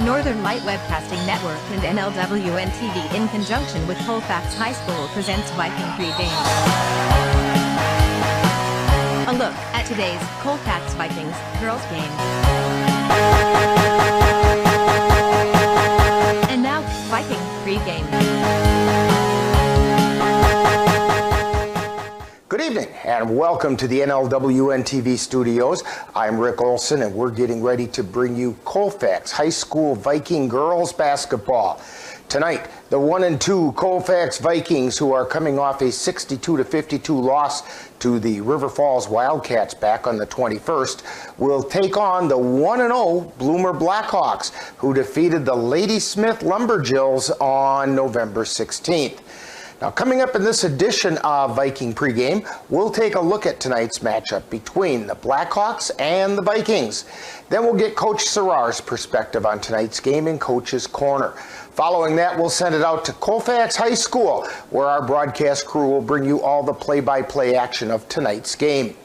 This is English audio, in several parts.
Northern Light Webcasting Network and NLWN-TV in conjunction with Colfax High School presents Viking Pregame. A look at today's Colfax Vikings Girls game. And now, Viking Pregame. Good evening and welcome to the NLWN-TV studios. I'm Rick Olson and we're getting ready to bring you Colfax High School Viking Girls Basketball. Tonight, the 1-2 Colfax Vikings, who are coming off a 62-52 loss to the River Falls Wildcats back on the 21st, will take on the 1-0 Bloomer Blackhawks, who defeated the Ladysmith Lumberjills on November 16th. Now, coming up in this edition of Viking Pregame, we'll take a look at tonight's matchup between the Blackhawks and the Vikings. Then we'll get Coach Serrar's perspective on tonight's game in Coach's Corner. Following that, we'll send it out to Colfax High School, where our broadcast crew will bring you all the play-by-play action of tonight's game.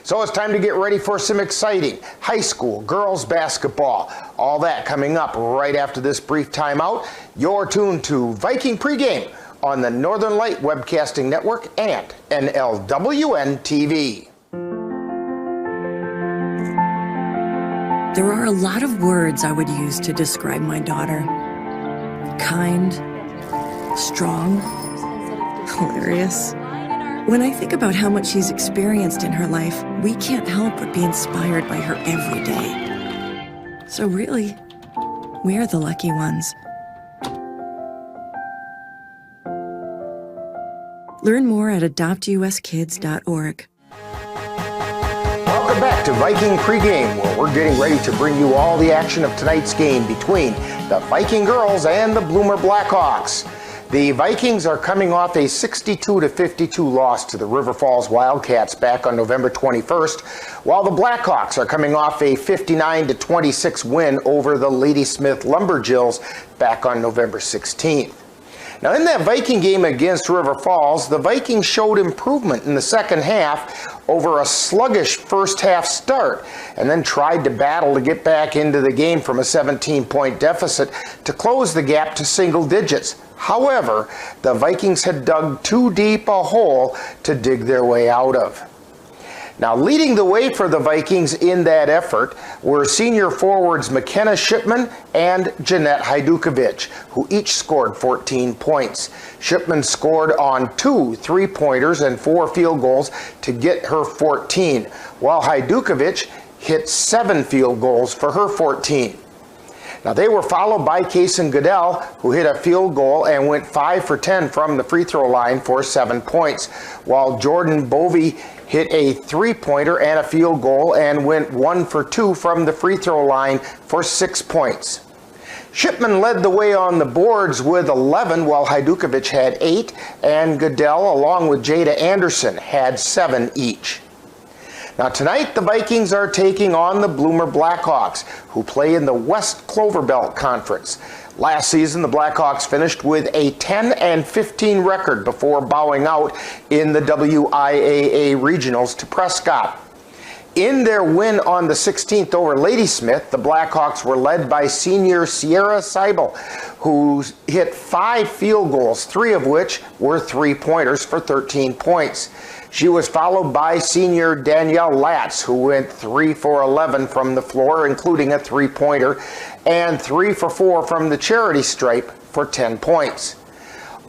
So it's time to get ready for some exciting high school girls basketball. All that coming up right after this brief timeout. You're tuned to Viking Pregame on the Northern Light Webcasting Network and NLWN-TV. There are a lot of words I would use to describe my daughter. Kind, strong, hilarious. When I think about how much she's experienced in her life, we can't help but be inspired by her every day. So really, we're the lucky ones. Learn more at adoptuskids.org. Welcome back to Viking Pregame, where we're getting ready to bring you all the action of tonight's game between the Viking girls and the Bloomer Blackhawks. The Vikings are coming off a 62-52 loss to the River Falls Wildcats back on November 21st, while the Blackhawks are coming off a 59-26 win over the Ladysmith Lumberjills back on November 16th. Now, in that Viking game against River Falls, the Vikings showed improvement in the second half over a sluggish first half start, and then tried to battle to get back into the game from a 17-point deficit to close the gap to single digits. However, the Vikings had dug too deep a hole to dig their way out of. Now, leading the way for the Vikings in that effort were senior forwards McKenna Shipman and Jeanette Hajdukovic, who each scored 14 points. Shipman scored on 2 3-pointers and 4 field goals to get her 14, while Hajdukovic hit 7 field goals for her 14. Now, they were followed by Kason Goodell, who hit a field goal and went 5 for 10 from the free throw line for 7 points, while Jordan Bovey hit a 3-pointer and a field goal and went 1 for 2 from the free throw line for 6 points. Shipman led the way on the boards with 11, while Hajdukovic had 8, and Goodell, along with Jada Anderson, had 7 each. Now, tonight, the Vikings are taking on the Bloomer Blackhawks, who play in the West Cloverbelt Conference. Last season, the Blackhawks finished with a 10-15 record before bowing out in the WIAA Regionals to Prescott. In their win on the 16th over Ladysmith, the Blackhawks were led by senior Sierra Seibel, who hit 5 field goals, 3 of which were 3-pointers for 13 points. She was followed by senior Danielle Latz, who went 3 for 11 from the floor, including a 3-pointer, and 3 for 4 from the charity stripe for 10 points.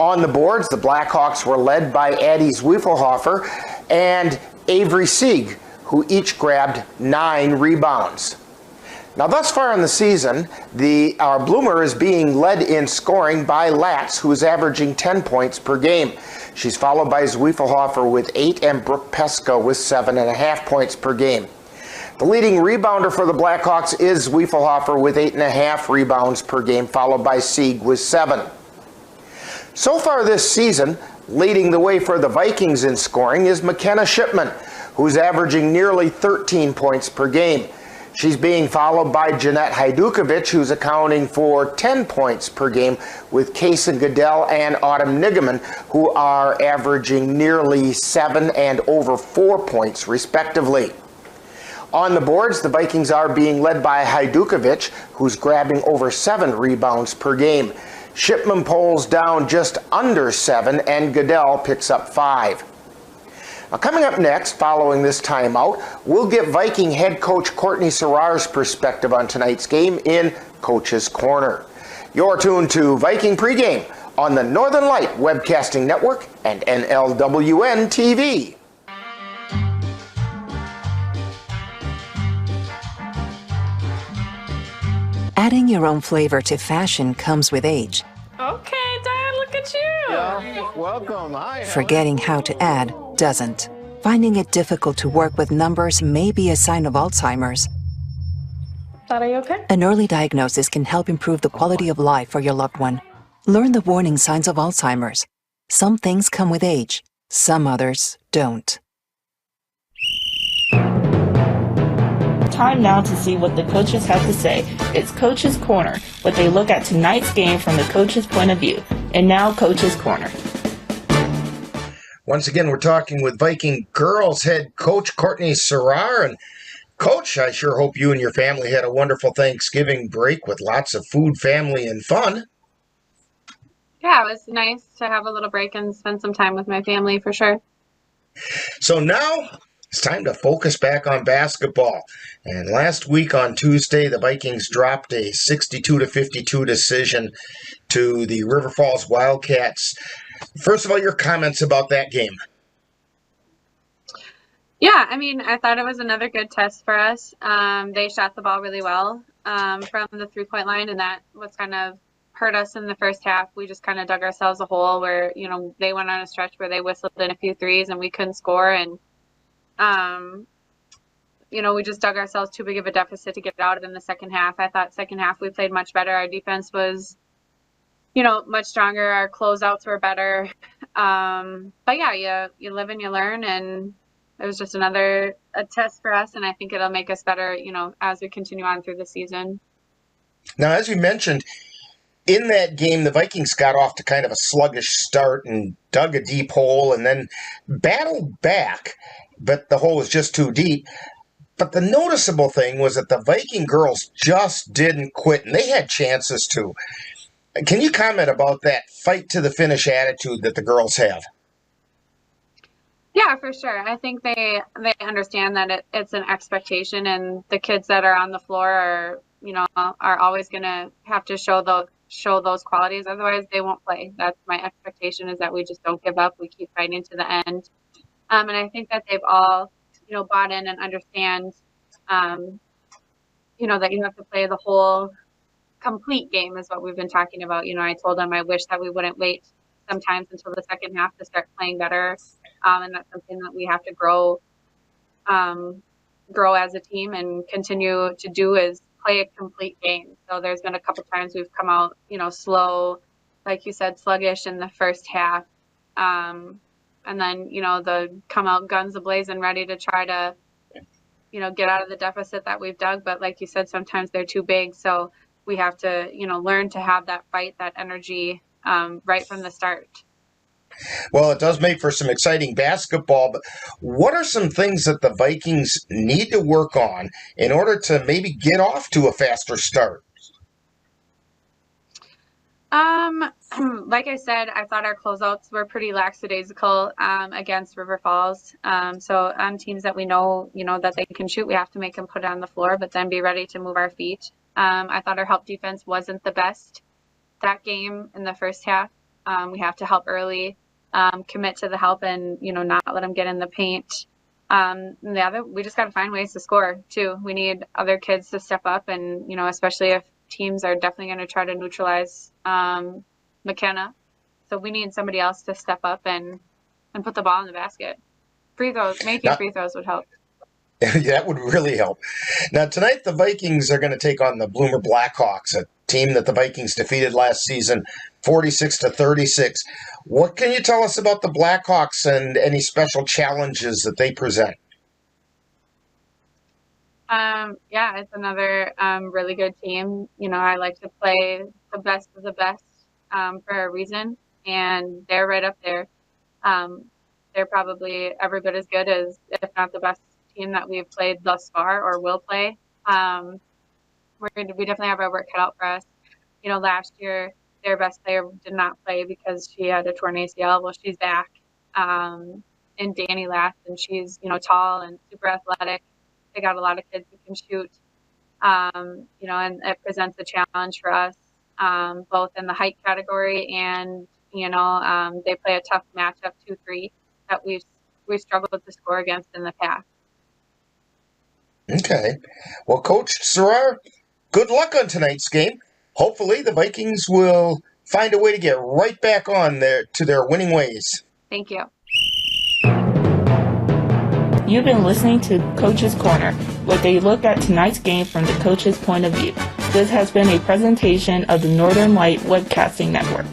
On the boards, the Blackhawks were led by Addie Zwiefelhofer and Avery Sieg, who each grabbed 9 rebounds. Now, thus far in the season, our Bloomer is being led in scoring by Latz, who is averaging 10 points per game. She's followed by Zwiefelhofer with 8 and Brooke Pesca with 7.5 points per game. The leading rebounder for the Blackhawks is Zwiefelhofer with 8.5 rebounds per game, followed by Sieg with 7. So far this season, leading the way for the Vikings in scoring is McKenna Shipman, who's averaging nearly 13 points per game. She's being followed by Jeanette Hajdukovic, who's accounting for 10 points per game, with Kason Goodell and Autumn Nigaman, who are averaging nearly 7 and over 4 points, respectively. On the boards, the Vikings are being led by Hajdukovic, who's grabbing over 7 rebounds per game. Shipman pulls down just under 7, and Goodell picks up 5. Now, coming up next, following this timeout, we'll get Viking head coach Courtney Serrar's perspective on tonight's game in Coach's Corner. You're tuned to Viking Pregame on the Northern Light Webcasting Network and NLWN-TV. Adding your own flavor to fashion comes with age. Okay, Dad, look at you. Yeah, welcome. Hi. Forgetting how to add doesn't. Finding it difficult to work with numbers may be a sign of Alzheimer's. Dad, are you okay? An early diagnosis can help improve the quality of life for your loved one. Learn the warning signs of Alzheimer's. Some things come with age, some others don't. Time now to see what the coaches have to say. It's Coach's Corner, what they look at tonight's game from the coach's point of view. And now, Coach's Corner. Once again, we're talking with Viking girls head coach Courtney Serrar. And Coach, I sure hope you and your family had a wonderful Thanksgiving break with lots of food, family, and fun. Yeah, it was nice to have a little break and spend some time with my family for sure. So now it's time to focus back on basketball. And last week on Tuesday, the Vikings dropped a 62-52 decision to the River Falls Wildcats. First of all, your comments about that game. Yeah, I mean, I thought it was another good test for us. They shot the ball really well from the three-point line, and that was kind of hurt us in the first half. We just kind of dug ourselves a hole where, you know, they went on a stretch where they whistled in a few threes and we couldn't score. And, you know, we just dug ourselves too big of a deficit to get out of in the second half. I thought second half we played much better. Our defense was, you know, much stronger. Our closeouts were better. But yeah, you live and you learn, and it was just a test for us. And I think it'll make us better, you know, as we continue on through the season. Now, as you mentioned, in that game, the Vikings got off to kind of a sluggish start and dug a deep hole and then battled back, but the hole was just too deep. But the noticeable thing was that the Viking girls just didn't quit, and they had chances to. Can you comment about that fight-to-the-finish attitude that the girls have? Yeah, for sure. I think they understand that it's an expectation, and the kids that are on the floor are, you know, are always going to have to show those qualities. Otherwise, they won't play. That's my expectation, is that we just don't give up. We keep fighting to the end. And I think that they've all, you know, bought in and understand, you know, that you have to play the whole complete game is what we've been talking about. You know, I told them I wish that we wouldn't wait sometimes until the second half to start playing better. And that's something that we have to grow as a team and continue to do, is play a complete game. So there's been a couple times we've come out, you know, slow, like you said, sluggish in the first half. And then, you know, come out guns a-blazing, ready to try to, you know, get out of the deficit that we've dug. But like you said, sometimes they're too big. So we have to, you know, learn to have that fight, that energy right from the start. Well, it does make for some exciting basketball, but what are some things that the Vikings need to work on in order to maybe get off to a faster start? Like I said, I thought our closeouts were pretty lackadaisical against River Falls. So on teams that we know, you know, that they can shoot, we have to make them put it on the floor, but then be ready to move our feet. I thought our help defense wasn't the best that game in the first half. We have to help early, commit to the help, and, you know, not let them get in the paint. We just got to find ways to score too. We need other kids to step up, and, you know, especially if teams are definitely going to try to neutralize McKenna. So we need somebody else to step up and put the ball in the basket. Free throws, making free throws would help. That would really help. Now, tonight the Vikings are going to take on the Bloomer Blackhawks, a team that the Vikings defeated last season 46-36. What can you tell us about the Blackhawks and any special challenges that they present? Yeah, it's another really good team. You know, I like to play the best of the best for a reason, and they're right up there. They're probably every bit as good as, if not the best team that we've played thus far or will play. We definitely have our work cut out for us. You know, last year their best player did not play because she had a torn ACL. Well, she's back. And Danny left, and she's, you know, tall and super athletic. They got a lot of kids who can shoot. You know, and it presents a challenge for us, both in the height category and, you know, they play a tough matchup 2-3 that we've struggled to score against in the past. Okay. Well, Coach Serrar, good luck on tonight's game. Hopefully the Vikings will find a way to get right back on to their winning ways. Thank you. You've been listening to Coach's Corner, where they look at tonight's game from the coach's point of view. This has been a presentation of the Northern Light Webcasting Network.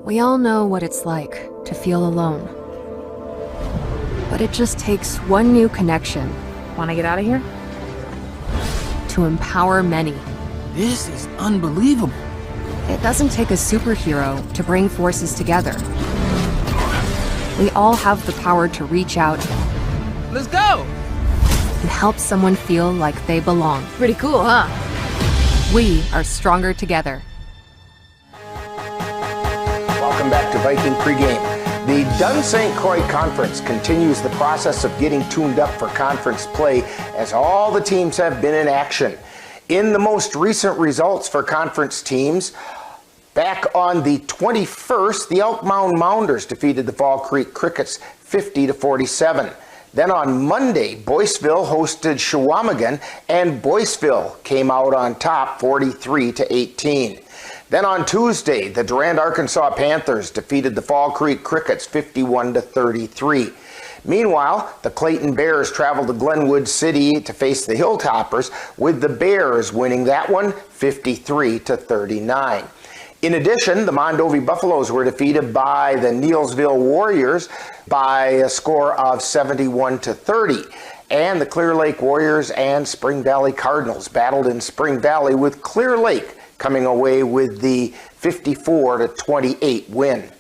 We all know what it's like to feel alone. But it just takes one new connection. Want to get out of here? To empower many. This is unbelievable. It doesn't take a superhero to bring forces together. We all have the power to reach out. Let's go! And help someone feel like they belong. Pretty cool, huh? We are stronger together. Welcome back to Viking Pregame. The Dunn St. Croix Conference continues the process of getting tuned up for conference play as all the teams have been in action. In the most recent results for conference teams, back on the 21st, the Elk Mound Mounders defeated the Fall Creek Crickets 50-47. Then on Monday, Boyceville hosted Shawamigan, and Boyceville came out on top 43-18. Then on Tuesday, the Durand, Arkansas Panthers defeated the Fall Creek Crickets 51-33. Meanwhile, the Clayton Bears traveled to Glenwood City to face the Hilltoppers, with the Bears winning that one 53-39. In addition, the Mondovi Buffaloes were defeated by the Neilsville Warriors by a score of 71-30. And the Clear Lake Warriors and Spring Valley Cardinals battled in Spring Valley, with Clear Lake coming away with the 54-28 win.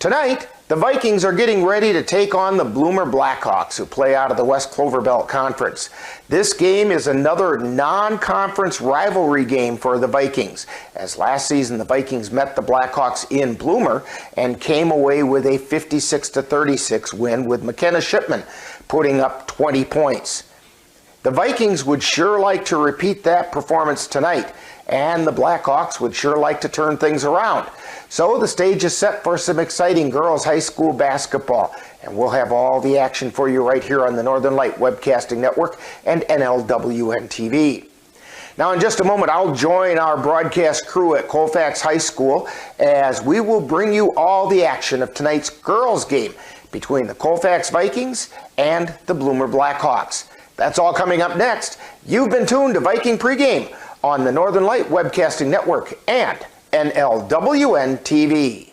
Tonight, the Vikings are getting ready to take on the Bloomer Blackhawks, who play out of the West Clover Belt Conference. This game is another non-conference rivalry game for the Vikings, as last season the Vikings met the Blackhawks in Bloomer and came away with a 56-36 win, with McKenna Shipman putting up 20 points. The Vikings would sure like to repeat that performance tonight, and the Blackhawks would sure like to turn things around. So the stage is set for some exciting girls high school basketball, and we'll have all the action for you right here on the Northern Light Webcasting Network and NLWN-TV. Now in just a moment, I'll join our broadcast crew at Colfax High School as we will bring you all the action of tonight's girls game between the Colfax Vikings and the Bloomer Blackhawks. That's all coming up next. You've been tuned to Viking Pregame on the Northern Light Webcasting Network and NLWN-TV.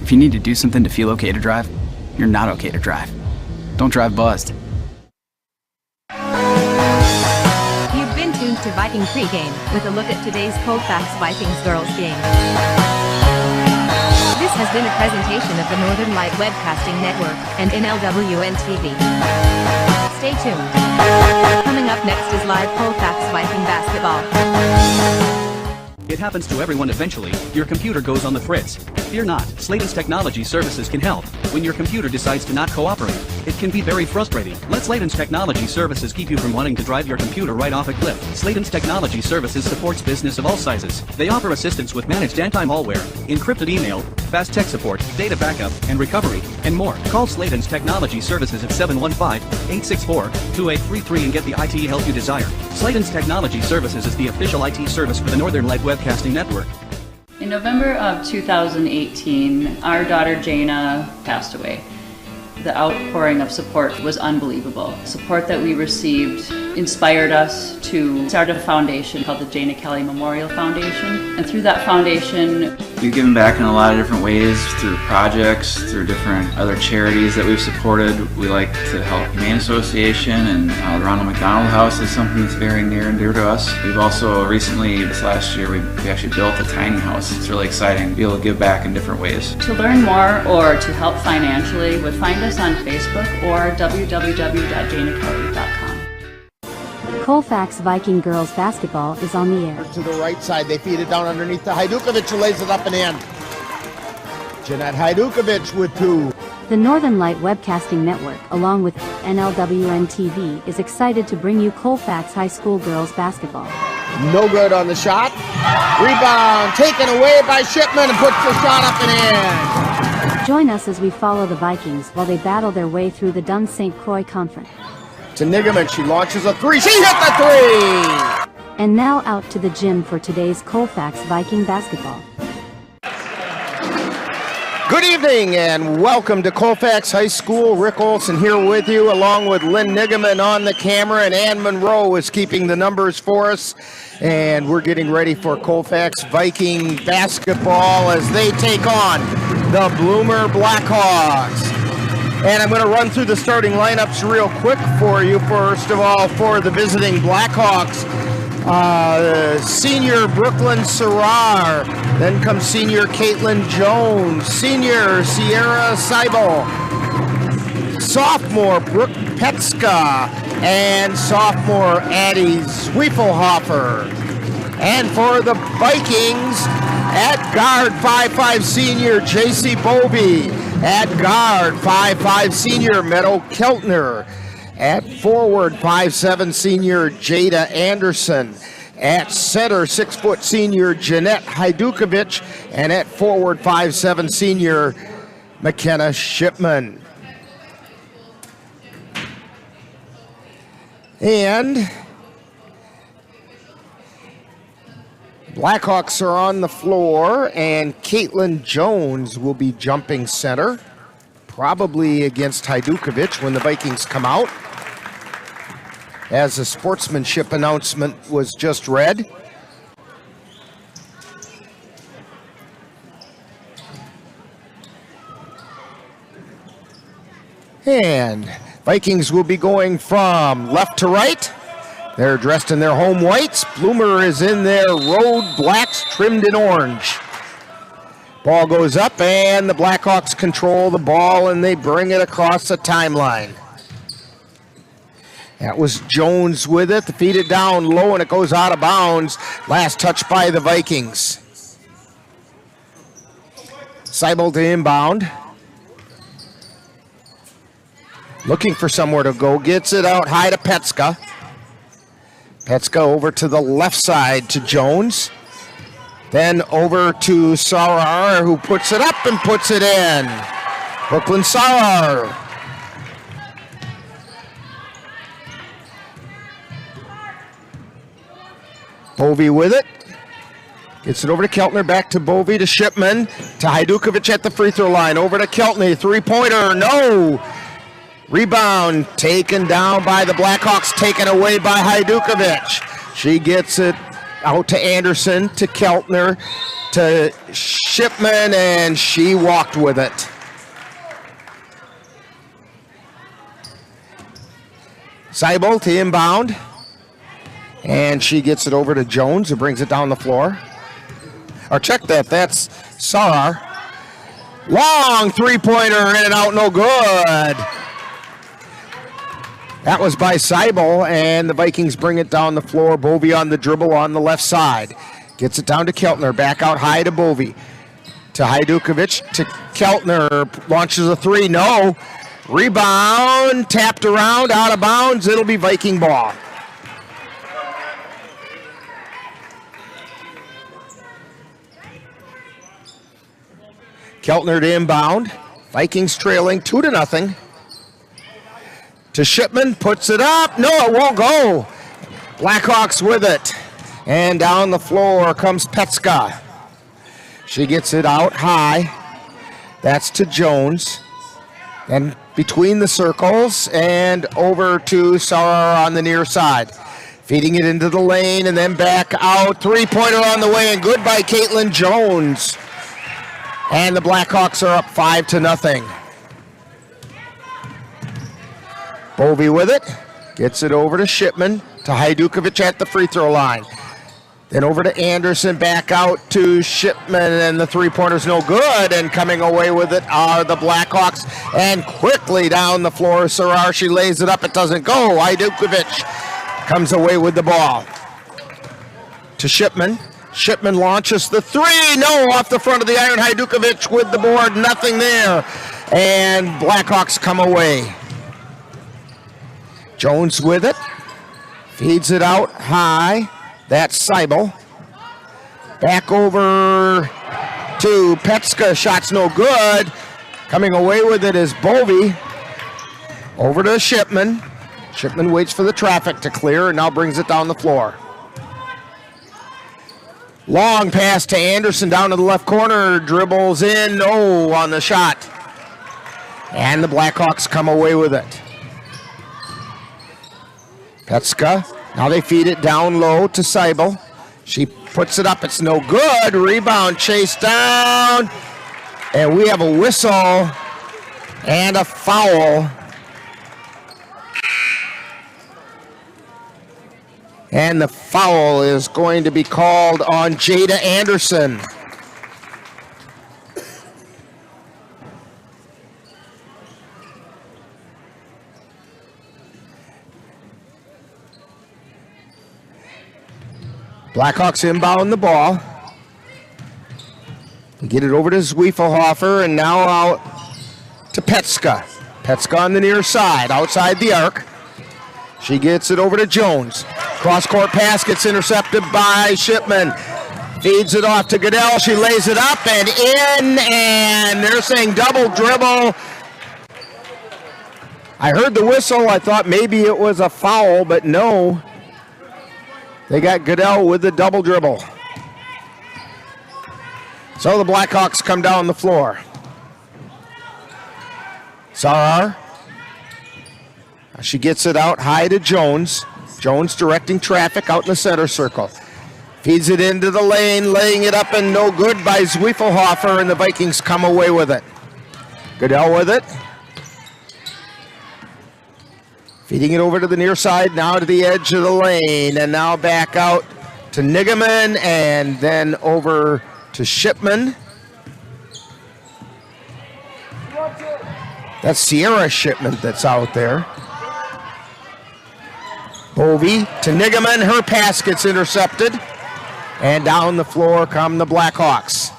If you need to do something to feel okay to drive, you're not okay to drive. Don't drive buzzed. You've been tuned to Viking Pregame with a look at today's Colfax Vikings girls game. This has been a presentation of the Northern Light Webcasting Network and NLWN-TV. Stay tuned. Coming up next is live Colfax Viking basketball. It happens to everyone eventually. Your computer goes on the fritz. Fear not, Slayton's Technology Services can help. When your computer decides to not cooperate, it can be very frustrating. Let Slayton's Technology Services keep you from wanting to drive your computer right off a cliff. Slayton's Technology Services supports business of all sizes. They offer assistance with managed anti-malware, encrypted email, fast tech support, data backup, and recovery, and more. Call Slayton's Technology Services at 715-864-2833 and get the IT help you desire. Slayton's Technology Services is the official IT service for the Northern Light Webcasting Network. In November of 2018, our daughter Jaina passed away. The outpouring of support was unbelievable. Support that we received inspired us to start a foundation called the Jana Kelly Memorial Foundation. And through that foundation, we've given back in a lot of different ways, through projects, through different other charities that we've supported. We like to help Humane Association, and the Ronald McDonald House is something that's very near and dear to us. We've also recently, this last year, we actually built a tiny house. It's really exciting to be able to give back in different ways. to learn more or to help financially, would find us on Facebook or www.janakelly.com. Colfax Viking Girls Basketball is on the air. To the right side, they feed it down underneath to Hajdukovic, who lays it up and in. Jeanette Hajdukovic with 2. The Northern Light Webcasting Network, along with NLWN-TV, is excited to bring you Colfax High School Girls Basketball. No good on the shot. Rebound taken away by Shipman and puts the shot up and in. Join us as we follow the Vikings while they battle their way through the Dun St. Croix Conference. To Nigaman, she launches a 3. She hit the 3! And now out to the gym for today's Colfax Viking basketball. Good evening and welcome to Colfax High School. Rick Olson here with you, along with Lynn Nigaman on the camera, and Ann Monroe is keeping the numbers for us. And we're getting ready for Colfax Viking basketball as they take on the Bloomer Blackhawks. And I'm going to run through the starting lineups real quick for you. First of all, for the visiting Blackhawks, senior Brooklyn Serrar, then comes senior Caitlin Jones, senior Sierra Seibel, sophomore Brooke Petska, and sophomore Addie Zwiefelhofer. And for the Vikings, at guard 5'5" senior J.C. Bovey, at guard 5'5" senior Meadow Keltner, at forward 5'7" senior Jada Anderson, at center 6' senior Jeanette Hajdukovic, and at forward 5'7" senior McKenna Shipman. And Blackhawks are on the floor, and Caitlin Jones will be jumping center, probably against Hajdukovic when the Vikings come out, as the sportsmanship announcement was just read. And Vikings will be going from left to right. They're dressed in their home whites. Bloomer is in their road blacks trimmed in orange. Ball goes up, and the Blackhawks control the ball, and they bring it across the timeline. That was Jones with it. They feed it down low, and it goes out of bounds. Last touch by the Vikings. Seibel to inbound. Looking for somewhere to go. Gets it out high to Petska. Petska over to the left side to Jones. Then over to Sarar, who puts it up and puts it in. Brooklyn Sarar. Bovey with it. Gets it over to Keltner, back to Bovey, to Shipman, to Hajdukovic at the free throw line. Over to Keltner, three-pointer, no! Rebound taken down by the Blackhawks, taken away by Hajdukovic. She gets it out to Anderson, to Keltner, to Shipman, and she walked with it. Seibel to inbound, and she gets it over to Jones, who brings it down the floor. Or check that, that's Sarar. Long three-pointer, in and out, no good. That was by Seibel, and the Vikings bring it down the floor. Bovey on the dribble on the left side. Gets it down to Keltner, back out high to Bovey. To Hajdukovic, to Keltner, launches a three, no. Rebound, tapped around, out of bounds, it'll be Viking ball. Keltner to inbound. Vikings trailing 2-0. To Shipman, puts it up. No, it won't go. Blackhawks with it. And down the floor comes Petska. She gets it out high. That's to Jones. And between the circles and over to Sarar on the near side. Feeding it into the lane and then back out. Three-pointer on the way and good by Caitlin Jones. And the Blackhawks are up 5-0. Bovey with it. Gets it over to Shipman, to Hajdukovic at the free throw line. Then over to Anderson, back out to Shipman, and the three-pointer's no good, and coming away with it are the Blackhawks, and quickly down the floor, Sarar, she lays it up, it doesn't go. Hajdukovic comes away with the ball. To Shipman. Shipman launches the three, no, off the front of the iron. Hajdukovic with the board, nothing there, and Blackhawks come away. Jones with it, feeds it out high. That's Seibel. Back over to Petska. Shot's no good. Coming away with it is Bovey. Over to Shipman. Shipman waits for the traffic to clear and now brings it down the floor. Long pass to Anderson down to the left corner. Dribbles in. No on the shot. And the Blackhawks come away with it. Petska. Now they feed it down low to Seibel. She puts it up. It's no good. Rebound chased down. And we have a whistle and a foul. And the foul is going to be called on Jada Anderson. Blackhawks inbound the ball. They get it over to Zwiefelhofer and now out to Petska. Petska on the near side, outside the arc. She gets it over to Jones. Cross-court pass gets intercepted by Shipman. Feeds it off to Goodell. She lays it up and in, and they're saying double dribble. I heard the whistle. I thought maybe it was a foul, but no. They got Goodell with the double dribble. So the Blackhawks come down the floor. Sarar. She gets it out high to Jones. Jones directing traffic out in the center circle. Feeds it into the lane, laying it up and no good by Zwiefelhofer, and the Vikings come away with it. Goodell with it. Feeding it over to the near side, now to the edge of the lane, and now back out to Nigaman, and then over to Shipman. That's Sierra Shipman that's out there. Bovey to Nigaman, her pass gets intercepted, and down the floor come the Blackhawks.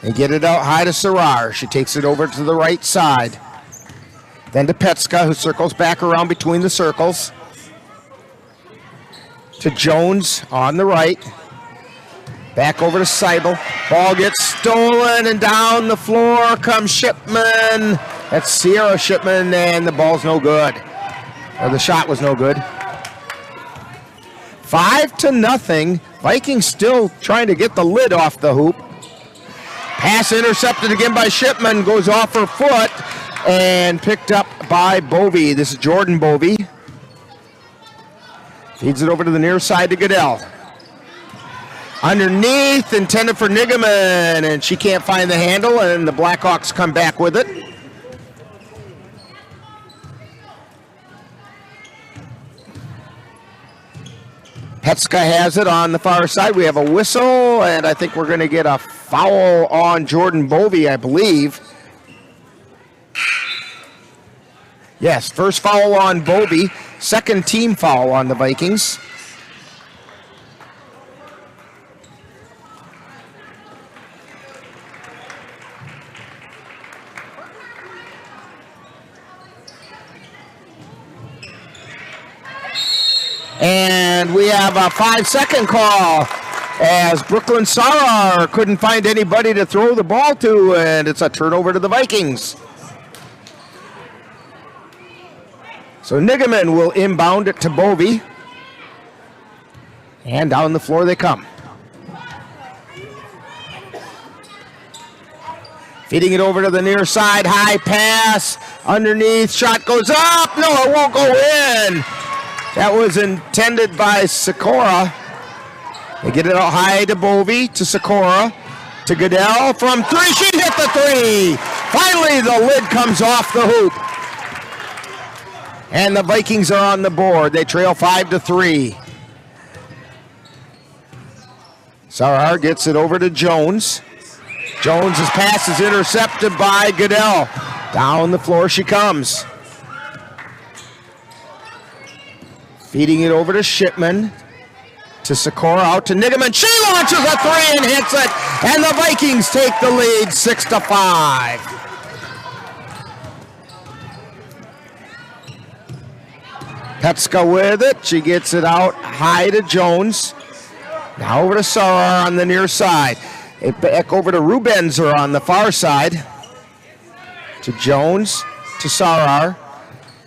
They get it out high to Sarar. She takes it over to the right side. Then to Petska, who circles back around between the circles. To Jones on the right. Back over to Seibel. Ball gets stolen, and down the floor comes Shipman. That's Sierra Shipman, and the ball's no good. Or the shot was no good. 5-0. Vikings still trying to get the lid off the hoop. Pass intercepted again by Shipman, goes off her foot, and picked up by Bovey. This is Jordan Bovey. Feeds it over to the near side to Goodell. Underneath, intended for Nigaman, and she can't find the handle, and the Blackhawks come back with it. Petska has it on the far side. We have a whistle, and I think we're going to get a foul on Jordan Bovey, I believe. Yes, first foul on Bovey, second team foul on the Vikings. And we have a 5-second call as Brooklyn Sarar couldn't find anybody to throw the ball to, and it's a turnover to the Vikings. So Nigaman will inbound it to Bovey. And down the floor they come. Feeding it over to the near side, high pass, underneath, shot goes up. No, it won't go in. That was intended by Sikora. They get it out high to Bovey, to Sikora, to Goodell from three. She hit the three. Finally, the lid comes off the hoop. And the Vikings are on the board. They trail 5-3. Sarar gets it over to Jones. Jones's pass is intercepted by Goodell. Down the floor she comes. Feeding it over to Shipman. To Sikora, out to Nigaman. She launches a three and hits it. And the Vikings take the lead 6-5. Petska with it. She gets it out high to Jones. Now over to Sarar on the near side. It back over to Rubenzer on the far side. To Jones, to Sarar.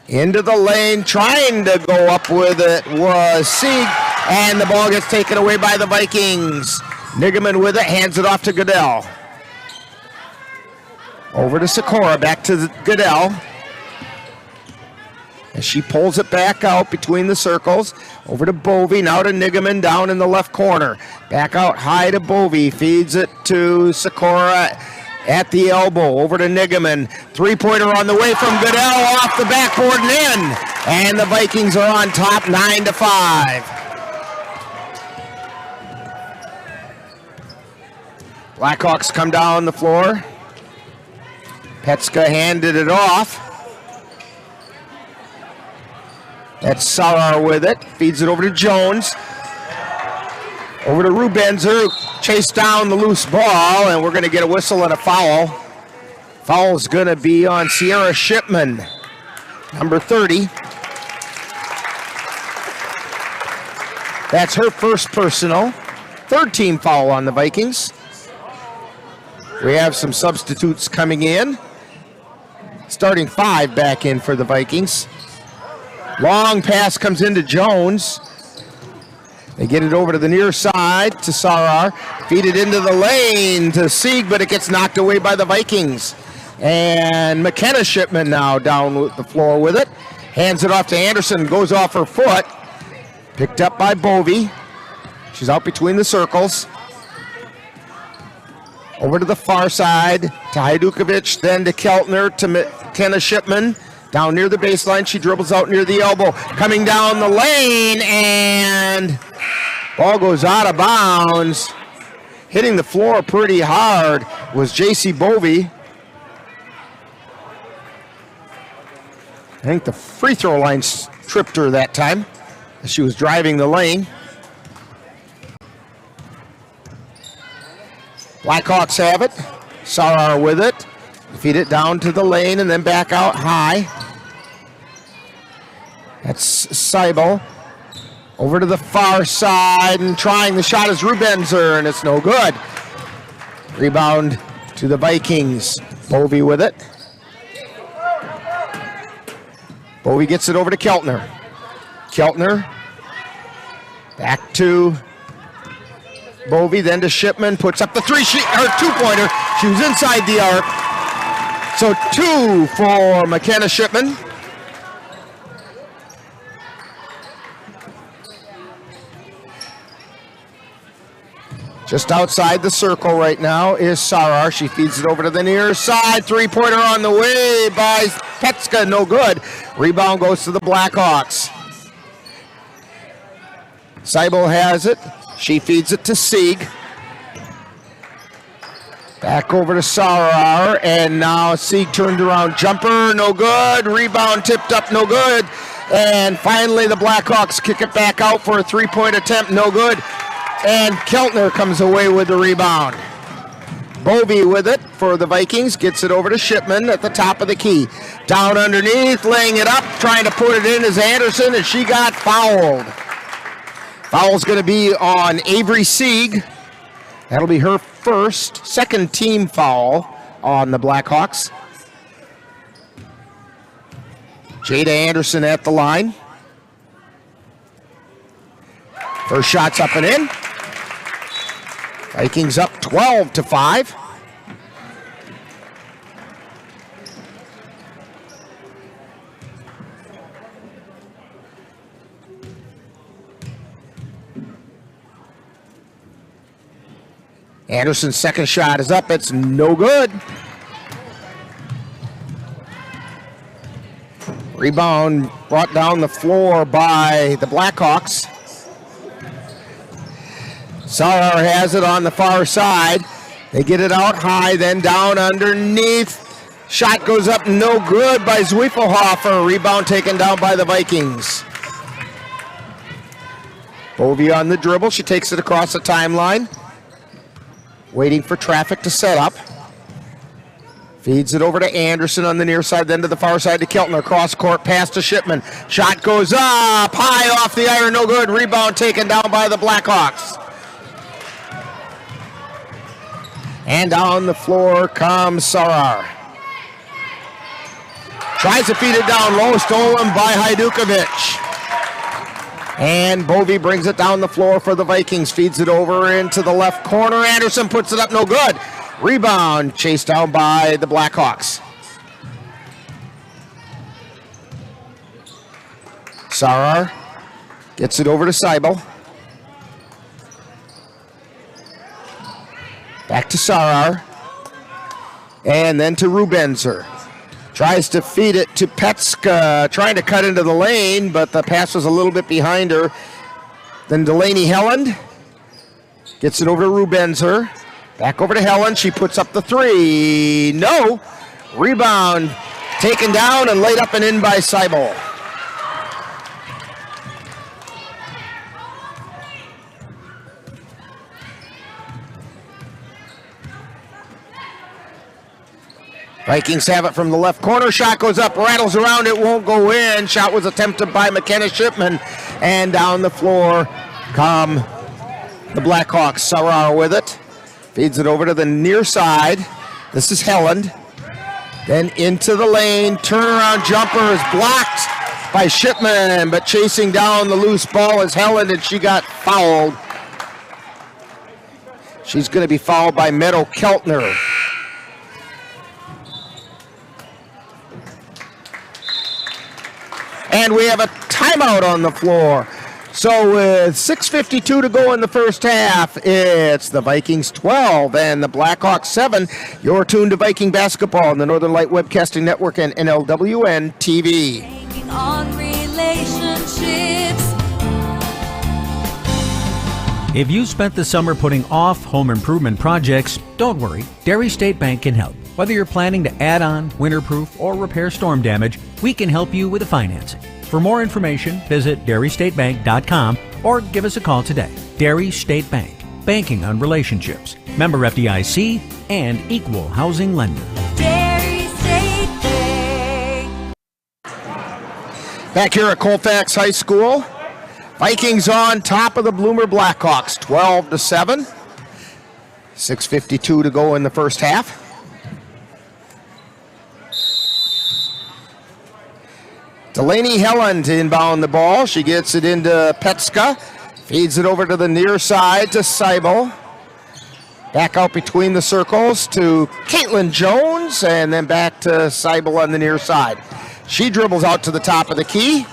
Into the lane, trying to go up with it was Sieg. And the ball gets taken away by the Vikings. Nigaman with it, hands it off to Goodell. Over to Sikora, back to Goodell. As she pulls it back out between the circles. Over to Bovey, now to Nigaman down in the left corner. Back out high to Bovey, feeds it to Sikora at the elbow. Over to Nigaman. Three-pointer on the way from Goodell, off the backboard and in. And the Vikings are on top 9-5. Blackhawks come down the floor. Petska handed it off. That's Sarar with it. Feeds it over to Jones. Over to Rubenzer. Chased down the loose ball, and we're going to get a whistle and a foul. Foul's going to be on Sierra Shipman, number 30. That's her first personal. Third team foul on the Vikings. We have some substitutes coming in. Starting 5 back in for the Vikings. Long pass comes into Jones. They get it over to the near side to Sarar. Feed it into the lane to Sieg, but it gets knocked away by the Vikings. And McKenna Shipman now down the floor with it. Hands it off to Anderson, goes off her foot. Picked up by Bovey. She's out between the circles. Over to the far side to Hajdukovic, then to Keltner, to McKenna Shipman. Down near the baseline, she dribbles out near the elbow. Coming down the lane, and ball goes out of bounds. Hitting the floor pretty hard was J.C. Bovey. I think the free throw line tripped her that time as she was driving the lane. Blackhawks have it. Sarar with it. Feed it down to the lane and then back out high. That's Seibel. Over to the far side and trying the shot is Rubenzer, and it's no good. Rebound to the Vikings. Bovey with it. Bovey gets it over to Keltner. Keltner back to Bovey, then to Shipman, puts up the two-pointer. She was inside the arc. So 2 for McKenna Shipman. Just outside the circle right now is Sarar. She feeds it over to the near side. Three-pointer on the way by Petska, no good. Rebound goes to the Blackhawks. Seibel has it. She feeds it to Sieg. Back over to Sarar, and now Sieg turned around. Jumper, no good. Rebound tipped up, no good. And finally the Blackhawks kick it back out for a three-point attempt, no good. And Keltner comes away with the rebound. Bovey with it for the Vikings, gets it over to Shipman at the top of the key. Down underneath, laying it up, trying to put it in is Anderson, and she got fouled. Foul's going to be on Avery Sieg. That'll be her second team foul on the Blackhawks. Jada Anderson at the line. First shot's up and in. Vikings up 12-5. Anderson's second shot is up. It's no good. Rebound brought down the floor by the Blackhawks. Sarar has it on the far side. They get it out high, then down underneath. Shot goes up, no good by Zwiefelhofer. Rebound taken down by the Vikings. Bovee on the dribble. She takes it across the timeline. Waiting for traffic to set up. Feeds it over to Anderson on the near side, then to the far side to Keltner. Cross court, pass to Shipman. Shot goes up, high off the iron, no good. Rebound taken down by the Blackhawks. And down the floor comes Sarar. Tries to feed it down low, stolen by Hajdukovic. And Bovee brings it down the floor for the Vikings. Feeds it over into the left corner. Anderson puts it up, no good. Rebound chased down by the Blackhawks. Sarar gets it over to Seibel. Back to Sarar. And then to Rubenzer. Tries to feed it to Petska, trying to cut into the lane, but the pass was a little bit behind her. Then Delaney Helland gets it over to Rubenzer. Back over to Helen. She puts up the three. No. Rebound taken down and laid up and in by Seibel. Vikings have it from the left corner. Shot goes up, rattles around, it won't go in. Shot was attempted by McKenna Shipman. And down the floor come the Blackhawks. Sarar with it. Feeds it over to the near side. This is Helland. Then into the lane. Turnaround jumper is blocked by Shipman, but chasing down the loose ball is Helland, and she got fouled. She's going to be fouled by Meadow Keltner. And we have a timeout on the floor. So with 6:52 to go in the first half, it's the Vikings 12 and the Blackhawks 7. You're tuned to Viking basketball on the Northern Light Webcasting Network and NLWN-TV. On relationships. If you spent the summer putting off home improvement projects, don't worry, Dairy State Bank can help. Whether you're planning to add on, winterproof, or repair storm damage, we can help you with the financing. For more information, visit dairystatebank.com or give us a call today. Dairy State Bank, banking on relationships. Member FDIC and equal housing lender. Dairy State Bank. Back here at Colfax High School, Vikings on top of the Bloomer Blackhawks, 12-7. 6:52 to go in the first half. Delaney Helland to inbound the ball. She gets it into Petska. Feeds it over to the near side to Seibel. Back out between the circles to Caitlin Jones, and then back to Seibel on the near side. She dribbles out to the top of the key.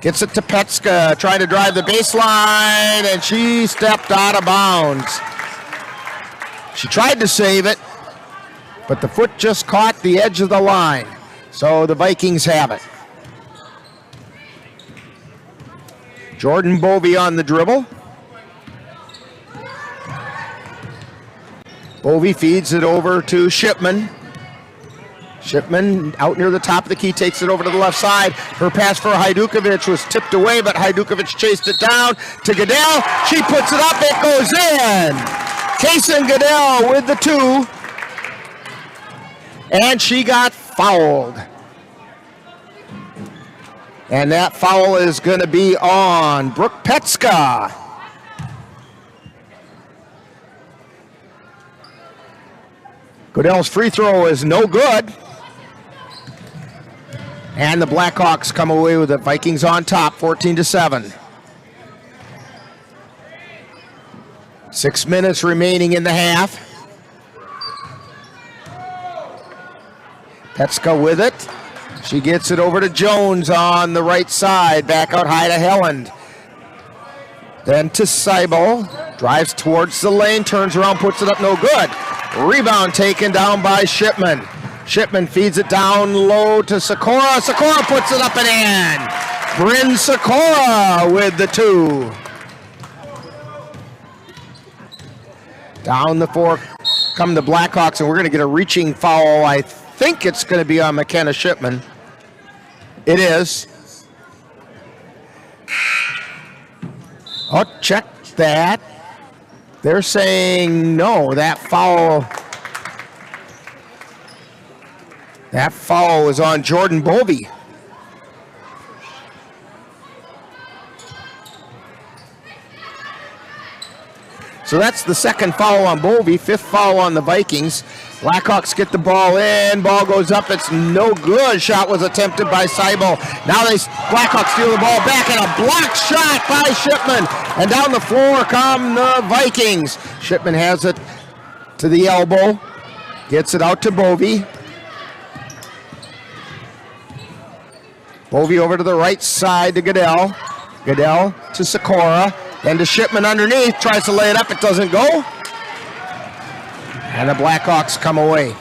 Gets it to Petska, trying to drive the baseline, and she stepped out of bounds. She tried to save it, but the foot just caught the edge of the line. So the Vikings have it. Jordan Bovee on the dribble. Bovee feeds it over to Shipman. Shipman out near the top of the key, takes it over to the left side. Her pass for Hajdukovic was tipped away, but Hajdukovic chased it down to Goodell. She puts it up, it goes in. Kaysen Goodell with the two. And she got fouled. And that foul is going to be on Brooke Petska. Goodell's free throw is no good. And the Blackhawks come away with it. Vikings on top, 14-7. 6 minutes remaining in the half. Petska with it. She gets it over to Jones on the right side. Back out high to Helland. Then to Seibel. Drives towards the lane, turns around, puts it up, no good. Rebound taken down by Shipman. Shipman feeds it down low to Sikora. Sikora puts it up and in. Bryn Sikora with the 2. Down the floor come the Blackhawks, and we're going to get a reaching foul. I think it's going to be on McKenna Shipman. It is. Oh, check that. They're saying no, that foul is on Jordan Bovey. So that's the second foul on Bovey, 5th foul on the Vikings. Blackhawks get the ball in, ball goes up, it's no good. Shot was attempted by Seibel. Now Blackhawks steal the ball back, and a blocked shot by Shipman. And down the floor come the Vikings. Shipman has it to the elbow, gets it out to Bovey. Bovey over to the right side to Goodell. Goodell to Sikora. Then to Shipman underneath, tries to lay it up, it doesn't go. And the Blackhawks come away.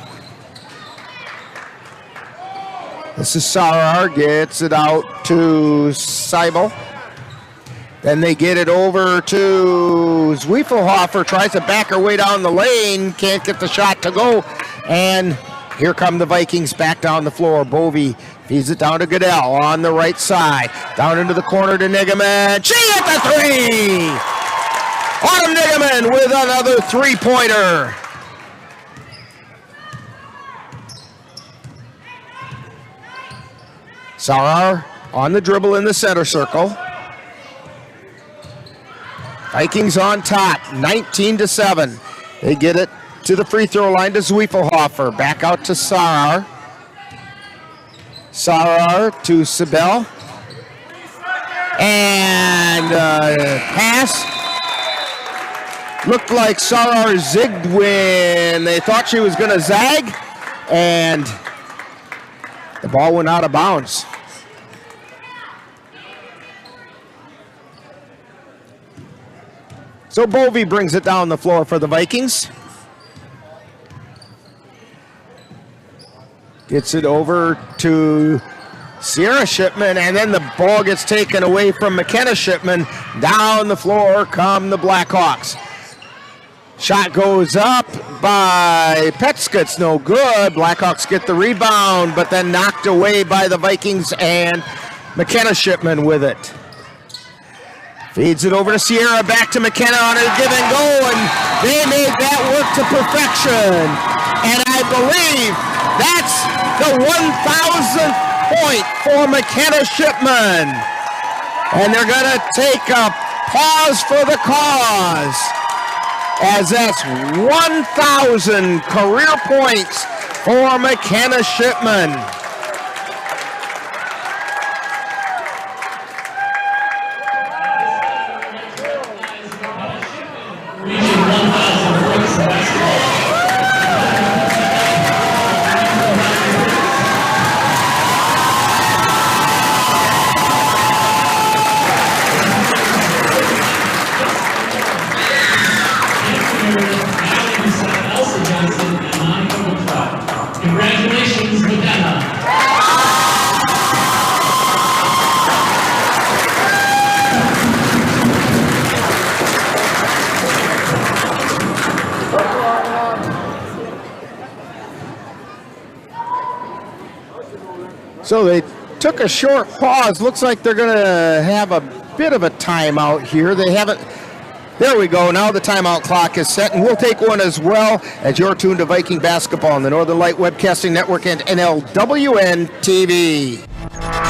This is Sarar, gets it out to Seibel. Then they get it over to Zwiefelhofer, tries to back her way down the lane, can't get the shot to go. And here come the Vikings back down the floor. Bovey feeds it down to Goodell on the right side. Down into the corner to Nigaman. She hit the 3! Autumn Nigaman with another 3-pointer. Sarar on the dribble in the center circle. Vikings on top, 19-7. They get it to the free throw line to Zwiefelhofer. Back out to Sarar. Sarar to Sibel. And pass. Looked like Sarar zigged when they thought she was going to zag. And the ball went out of bounds. So Bovey brings it down the floor for the Vikings. Gets it over to Sierra Shipman, and then the ball gets taken away from McKenna Shipman. Down the floor come the Blackhawks. Shot goes up by Petska. It's no good. Blackhawks get the rebound, but then knocked away by the Vikings, and McKenna Shipman with it. Feeds it over to Sierra, back to McKenna on a give and go, and they made that work to perfection. And I believe that's the 1,000th point for McKenna Shipman. And they're going to take a pause for the cause, as that's 1,000 career points for McKenna Shipman. Congratulations, McKenna. So they took a short pause. Looks like they're going to have a bit of a timeout here. They haven't. There we go. Now the timeout clock is set, and we'll take one as well as you're tuned to Viking basketball on the Northern Light Webcasting Network and NLWN-TV.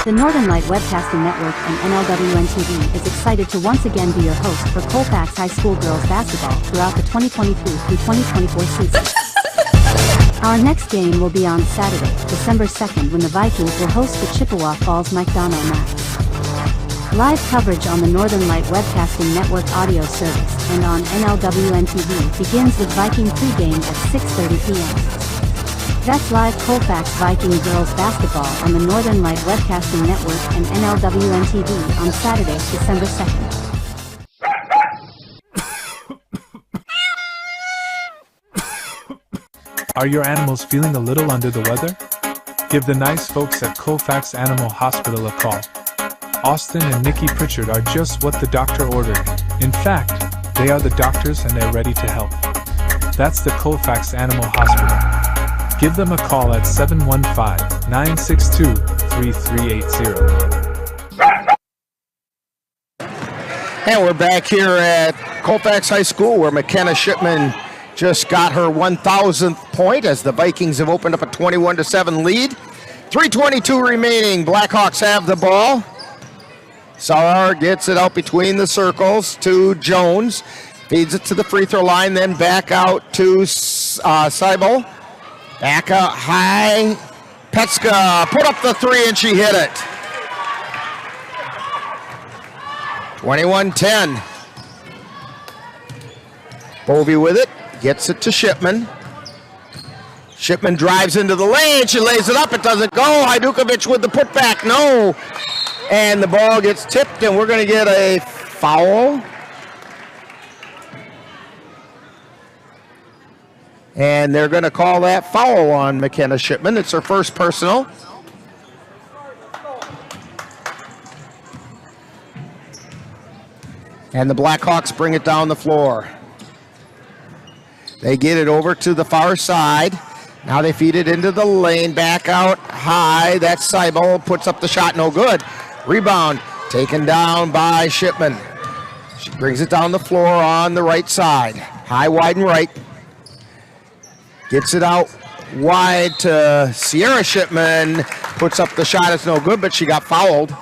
The Northern Light Webcasting Network and NLWN-TV is excited to once again be your host for Colfax High School Girls Basketball throughout the 2023 through 2024 season. Our next game will be on Saturday, December 2nd, when the Vikings will host the Chippewa Falls McDonough Max. Live coverage on the Northern Light Webcasting Network audio service and on NLWN-TV begins with Viking pregame at 6:30 p.m. That's live Colfax Viking Girls Basketball on the Northern Light Webcasting Network and NLWN-TV on Saturday, December 2nd. Are your animals feeling a little under the weather? Give the nice folks at Colfax Animal Hospital a call. Austin and Nikki Pritchard are just what the doctor ordered. In fact, they are the doctors and they're ready to help. That's the Colfax Animal Hospital. Give them a call at 715-962-3380. And we're back here at Colfax High School where McKenna Shipman just got her 1,000th point as the Vikings have opened up a 21-7 lead. 3:22 remaining. Blackhawks have the ball. Sarar gets it out between the circles to Jones. Feeds it to the free throw line, then back out to Seibel. Back out high. Petska put up the three and she hit it. 21-10. Bovey with it. Gets it to Shipman. Shipman drives into the lane. She lays it up. It doesn't go. Hajdukovic with the putback. No. And the ball gets tipped, and we're going to get a foul. And they're going to call that foul on McKenna Shipman. It's her first personal. And the Blackhawks bring it down the floor. They get it over to the far side. Now they feed it into the lane, back out high. That's Seibel, puts up the shot, no good. Rebound taken down by Shipman. She brings it down the floor on the right side. High, wide, and right. Gets it out wide to Sierra Shipman. Puts up the shot, it's no good, but she got fouled.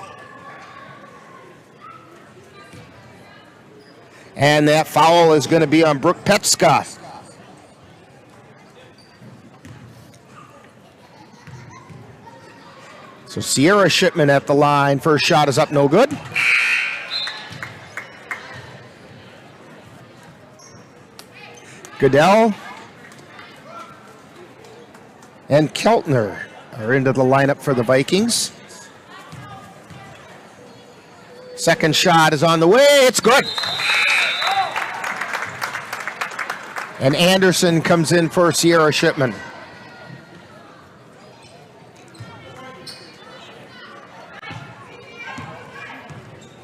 And that foul is going to be on Brooke Petska. So Sierra Shipman at the line. First shot is up, no good. Goodell and Keltner are into the lineup for the Vikings. Second shot is on the way. It's good. And Anderson comes in for Sierra Shipman.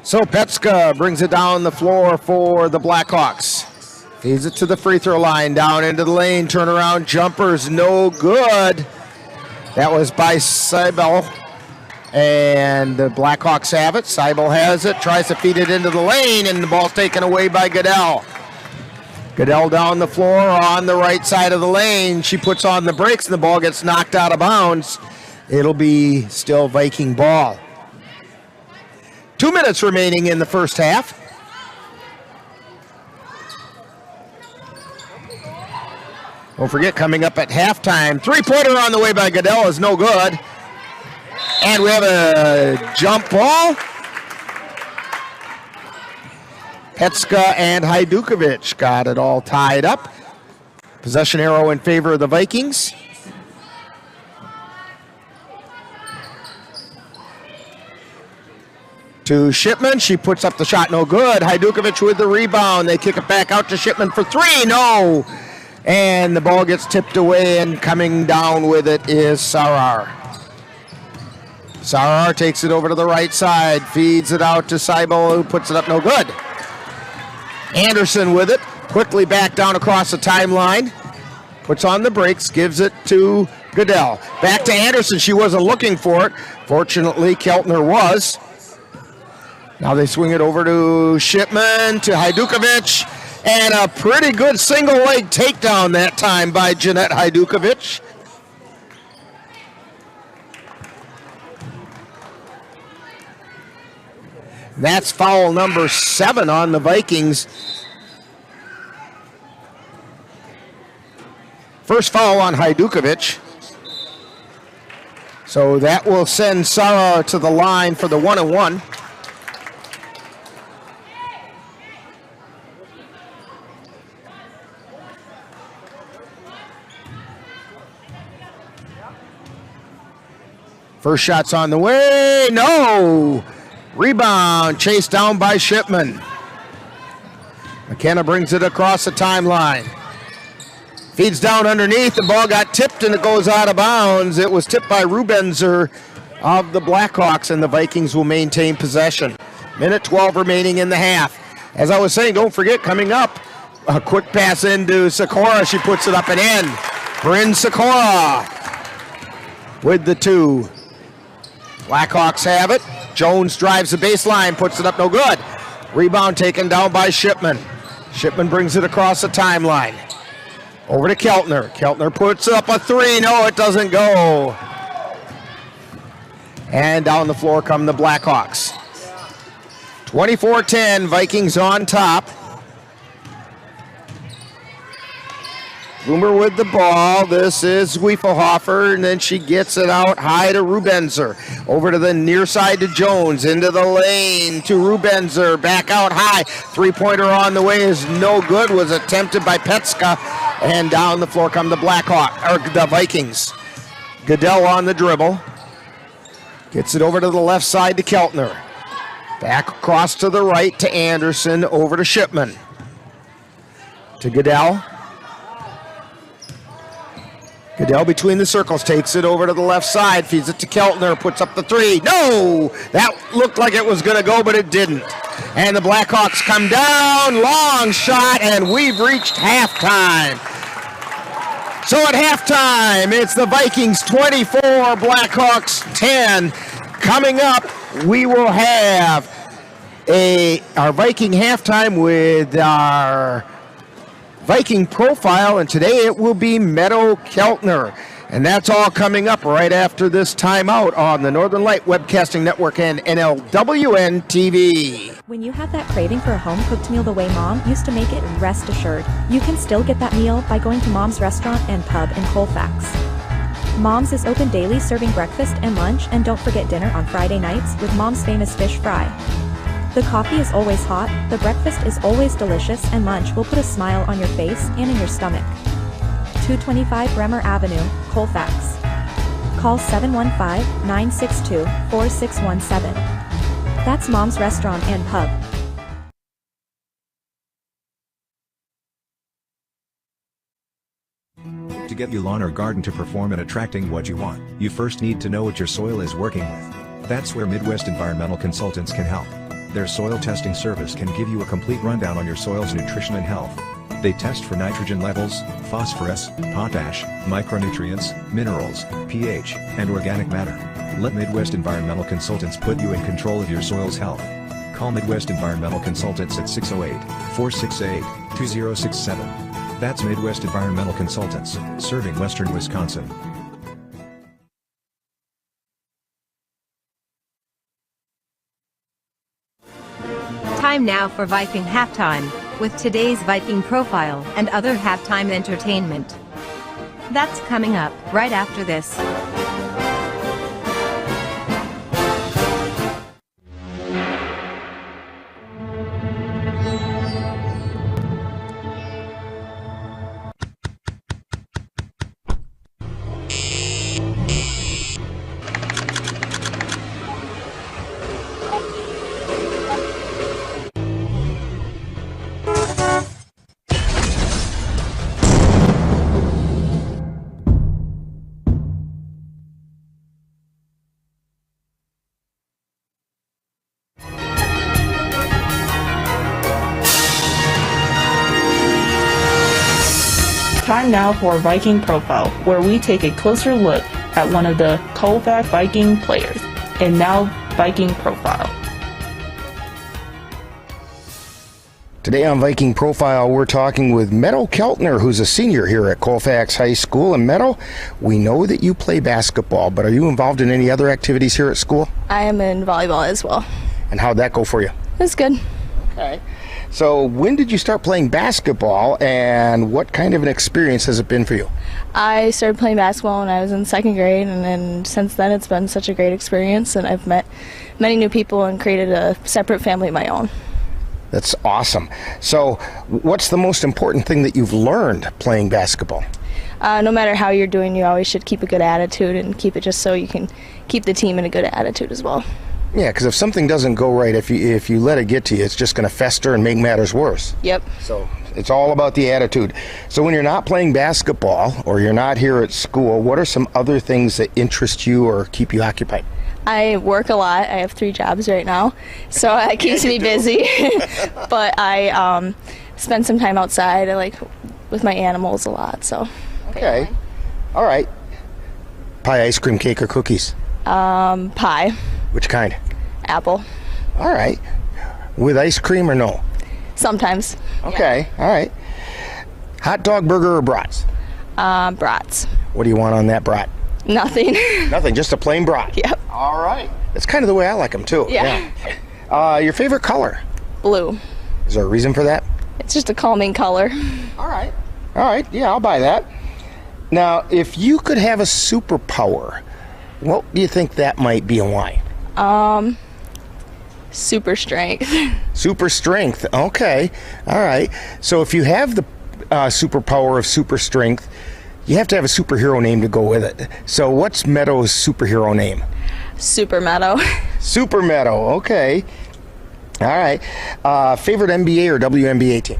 So Petska brings it down the floor for the Blackhawks. Feeds it to the free throw line, down into the lane, turnaround jumpers, no good. That was by Seibel. And the Blackhawks have it. Seibel has it, tries to feed it into the lane, and the ball's taken away by Goodell. Goodell down the floor on the right side of the lane. She puts on the brakes, and the ball gets knocked out of bounds. It'll be still Viking ball. 2 minutes remaining in the first half. Don't forget, coming up at halftime, three-pointer on the way by Goodell is no good. And we have a jump ball. Petska and Hajdukovic got it all tied up. Possession arrow in favor of the Vikings. To Shipman, she puts up the shot, no good. Hajdukovic with the rebound. They kick it back out to Shipman for three, no. And the ball gets tipped away, and coming down with it is Sarar. Sarar takes it over to the right side, feeds it out to Seibel, who puts it up, no good. Anderson with it, quickly back down across the timeline, puts on the brakes, gives it to Goodell. Back to Anderson, she wasn't looking for it. Fortunately, Keltner was. Now they swing it over to Shipman, to Hajdukovic, and a pretty good single leg takedown that time by Jeanette Hajdukovic. That's foul number 7 on the Vikings. First foul on Hajdukovic. So that will send Sarah to the line for the 1-and-1. First shot's on the way. No! Rebound, chased down by Shipman. McKenna brings it across the timeline. Feeds down underneath. The ball got tipped and it goes out of bounds. It was tipped by Rubenzer of the Blackhawks, and the Vikings will maintain possession. Minute 12 remaining in the half. As I was saying, don't forget, coming up, a quick pass into Sikora. She puts it up and in. Bryn Sikora with the 2. Blackhawks have it. Jones drives the baseline, puts it up, no good. Rebound taken down by Shipman. Shipman brings it across the timeline. Over to Keltner. Keltner puts up a 3. No, it doesn't go. And down the floor come the Blackhawks. 24-10, Vikings on top. Bloomer with the ball. This is Wiefelhofer, and then she gets it out high to Rubenzer. Over to the near side to Jones. Into the lane to Rubenzer. Back out high. Three-pointer on the way is no good. Was attempted by Petska. And down the floor come the the Vikings. Goodell on the dribble. Gets it over to the left side to Keltner. Back across to the right to Anderson. Over to Shipman. To Goodell. Goodell between the circles, takes it over to the left side, feeds it to Keltner, puts up the 3. No! That looked like it was going to go, but it didn't. And the Blackhawks come down, long shot, and we've reached halftime. So at halftime, it's the Vikings 24, Blackhawks 10. Coming up, we will have our Viking halftime with our Viking profile, and today it will be Meadow Keltner. And that's all coming up right after this timeout on the Northern Light Webcasting Network and NLWN-TV. When you have that craving for a home-cooked meal the way Mom used to make it, rest assured, you can still get that meal by going to Mom's Restaurant and Pub in Colfax. Mom's is open daily, serving breakfast and lunch, and don't forget dinner on Friday nights with Mom's famous fish fry. The coffee is always hot, the breakfast is always delicious, and lunch will put a smile on your face and in your stomach. 225 Bremer Avenue, Colfax. Call 715-962-4617. That's Mom's Restaurant and Pub. To get your lawn or garden to perform at attracting what you want, you first need to know what your soil is working with. That's where Midwest Environmental Consultants can help. Their soil testing service can give you a complete rundown on your soil's nutrition and health. They test for nitrogen levels, phosphorus, potash, micronutrients, minerals, pH, and organic matter. Let Midwest Environmental Consultants put you in control of your soil's health. Call Midwest Environmental Consultants at 608-468-2067. That's Midwest Environmental Consultants, serving Western Wisconsin. Time now for Viking Halftime, with today's Viking profile and other halftime entertainment. That's coming up right after this. Time now for Viking Profile, where we take a closer look at one of the Colfax Viking players. And now, Viking Profile. Today on Viking Profile, we're talking with Meadow Keltner, who's a senior here at Colfax High School. And Meadow, we know that you play basketball, but are you involved in any other activities here at school? I am in volleyball as well. And how'd that go for you? It's good. Okay. So when did you start playing basketball, and what kind of an experience has it been for you? I started playing basketball when I was in second grade, and then since then it's been such a great experience, and I've met many new people and created a separate family of my own. That's awesome. So what's the most important thing that you've learned playing basketball? No matter how you're doing, you always should keep a good attitude and keep it just so you can keep the team in a good attitude as well. Yeah, because if something doesn't go right, if you let it get to you, it's just going to fester and make matters worse. Yep. So It's all about the attitude. So when you're not playing basketball or you're not here at school, what are some other things that interest you or keep you occupied? I work a lot. I have 3 jobs right now, so it keeps me busy. But I spend some time outside. I like with my animals a lot. So. Okay. All right. Pie, ice cream, cake, or cookies? Pie. Which kind? Apple. All right. With ice cream or no? Sometimes. Okay. All right. Hot dog, burger, or brats? Brats. What do you want on that brat? Nothing. Nothing, just a plain brat. Yep. All right. That's kind of the way I like them too. Yeah. Your favorite color? Blue. Is there a reason for that? It's just a calming color. All right. All right. Yeah, I'll buy that. Now, if you could have a superpower, what do you think that might be and why? Super strength. Super strength. Okay. All right. So if you have the superpower of super strength, you have to have a superhero name to go with it. So what's Meadow's superhero name? Super Meadow. Super Meadow. Okay. All right. Favorite NBA or WNBA team?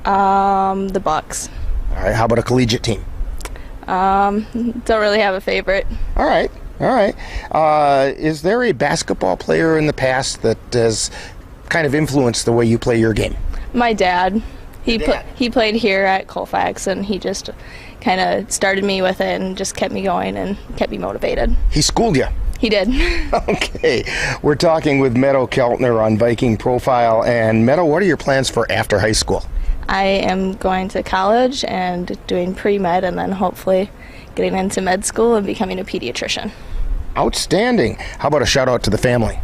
The Bucks. All right. How about a collegiate team? Don't really have a favorite. All right. All right. Is there a basketball player in the past that has kind of influenced the way you play your game? My dad. He played here at Colfax, and he just kind of started me with it and just kept me going and kept me motivated. He schooled you? He did. Okay. We're talking with Meadow Keltner on Viking Profile. And Meadow, what are your plans for after high school? I am going to college and doing pre-med, and then hopefully getting into med school and becoming a pediatrician. Outstanding. How about a shout out to the family?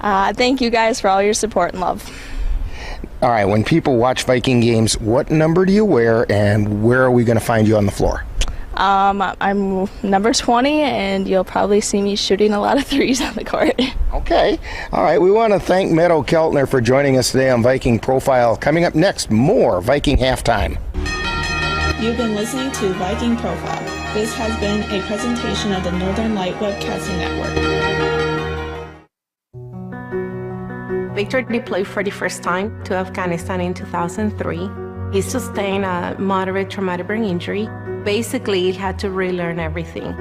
Thank you guys for all your support and love. All right, when people watch Viking games, what number do you wear and where are we going to find you on the floor? I'm number 20, and you'll probably see me shooting a lot of threes on the court. Okay. All right, we want to thank Meadow Keltner for joining us today on Viking Profile. Coming up next, more Viking Halftime. You've been listening to Viking Profile. This has been a presentation of the Northern Light Webcasting Network. Victor deployed for the first time to Afghanistan in 2003. He sustained a moderate traumatic brain injury. Basically, he had to relearn everything.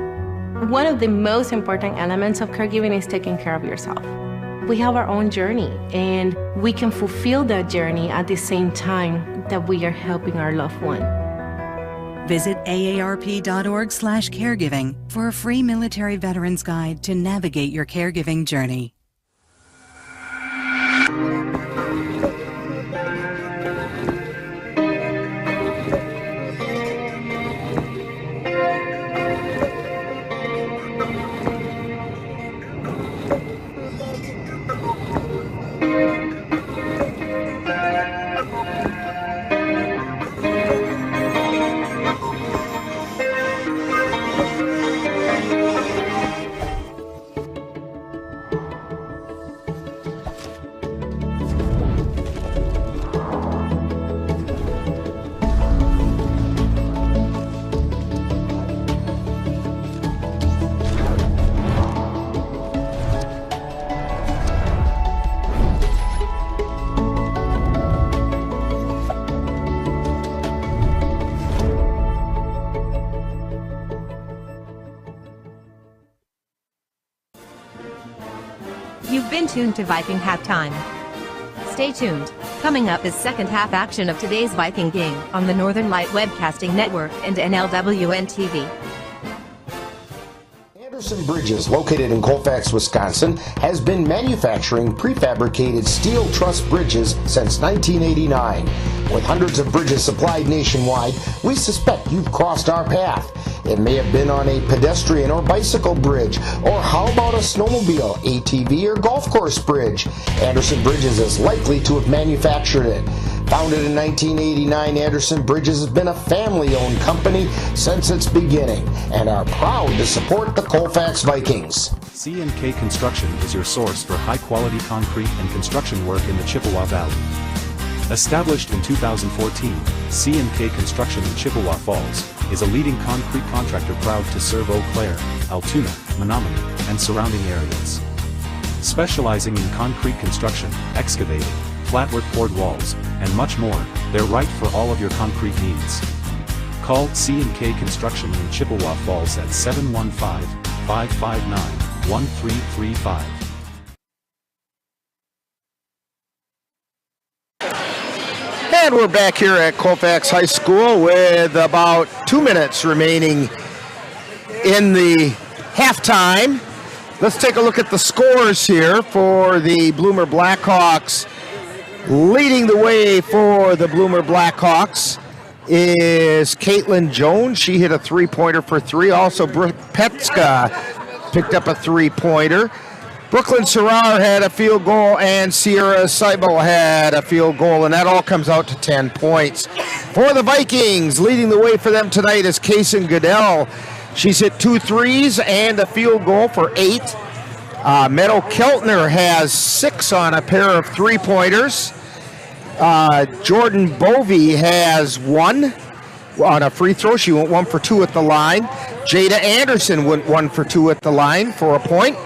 One of the most important elements of caregiving is taking care of yourself. We have our own journey, and we can fulfill that journey at the same time that we are helping our loved one. Visit aarp.org/caregiving for a free military veterans guide to navigate your caregiving journey. You've been tuned to Viking Halftime. Stay tuned. Coming up is second half action of today's Viking game on the Northern Light Webcasting Network and NLWN-TV. Anderson Bridges, located in Colfax, Wisconsin, has been manufacturing prefabricated steel truss bridges since 1989. With hundreds of bridges supplied nationwide, we suspect you've crossed our path. It may have been on a pedestrian or bicycle bridge, or how about a snowmobile, ATV, or golf course bridge? Anderson Bridges is likely to have manufactured it. Founded in 1989, Anderson Bridges has been a family-owned company since its beginning and are proud to support the Colfax Vikings. C&K Construction is your source for high-quality concrete and construction work in the Chippewa Valley. Established in 2014, C&K Construction in Chippewa Falls is a leading concrete contractor proud to serve Eau Claire, Altoona, Menominee, and surrounding areas. Specializing in concrete construction, excavating, flatwork poured walls, and much more, They're right for all of your concrete needs. Call C&K Construction in Chippewa Falls at 715-559-1335. And we're back here at Colfax High School with about 2 minutes remaining in the halftime. Let's take a look at the scores here for the Bloomer Blackhawks. Leading the way for the Bloomer Blackhawks is Caitlin Jones. She hit a three-pointer for three. Also, Petska picked up a three-pointer. Brooklyn Serrar had a field goal, and Sierra Seibel had a field goal, and that all comes out to 10 points. For the Vikings, leading the way for them tonight is Kaysen Goodell. She's hit 2 threes and a field goal for 8. Meadow Keltner has 6 on a pair of three-pointers. Jordan Bovey has 1 on a free throw. She went 1 for 2 at the line. Jada Anderson went 1 for 2 at the line for a point.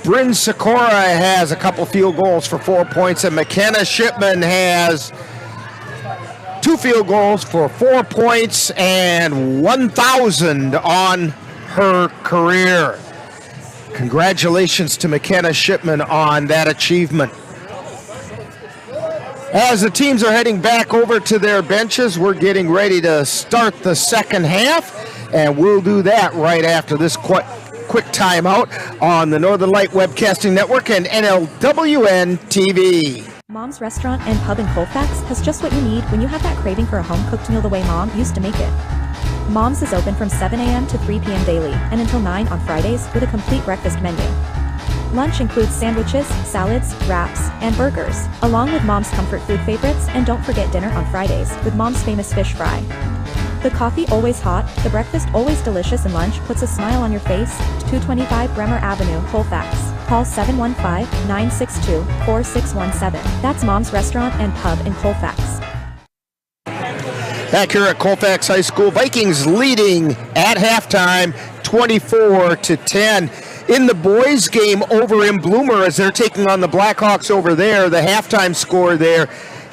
Bryn Sikora has a couple field goals for 4 points, and McKenna Shipman has 2 field goals for 4 points and 1,000 on her career. Congratulations to McKenna Shipman on that achievement. As the teams are heading back over to their benches, we're getting ready to start the second half, and we'll do that right after this quick timeout on the Northern Light Webcasting Network and NLWN-TV. Mom's Restaurant and Pub in Colfax has just what you need when you have that craving for a home-cooked meal the way Mom used to make it. Mom's is open from 7 a.m. to 3 p.m. daily and until 9 on Fridays with a complete breakfast menu. Lunch includes sandwiches, salads, wraps, and burgers, along with Mom's comfort food favorites, and don't forget dinner on Fridays with Mom's famous fish fry. The coffee always hot, the breakfast always delicious, and lunch puts a smile on your face. 225 Bremer Avenue, Colfax. Call 715-962-4617. That's Mom's Restaurant and Pub in Colfax. Back here at Colfax High School, Vikings leading at halftime 24-10. In the boys' game over in Bloomer, as they're taking on the Blackhawks over there, the halftime score there,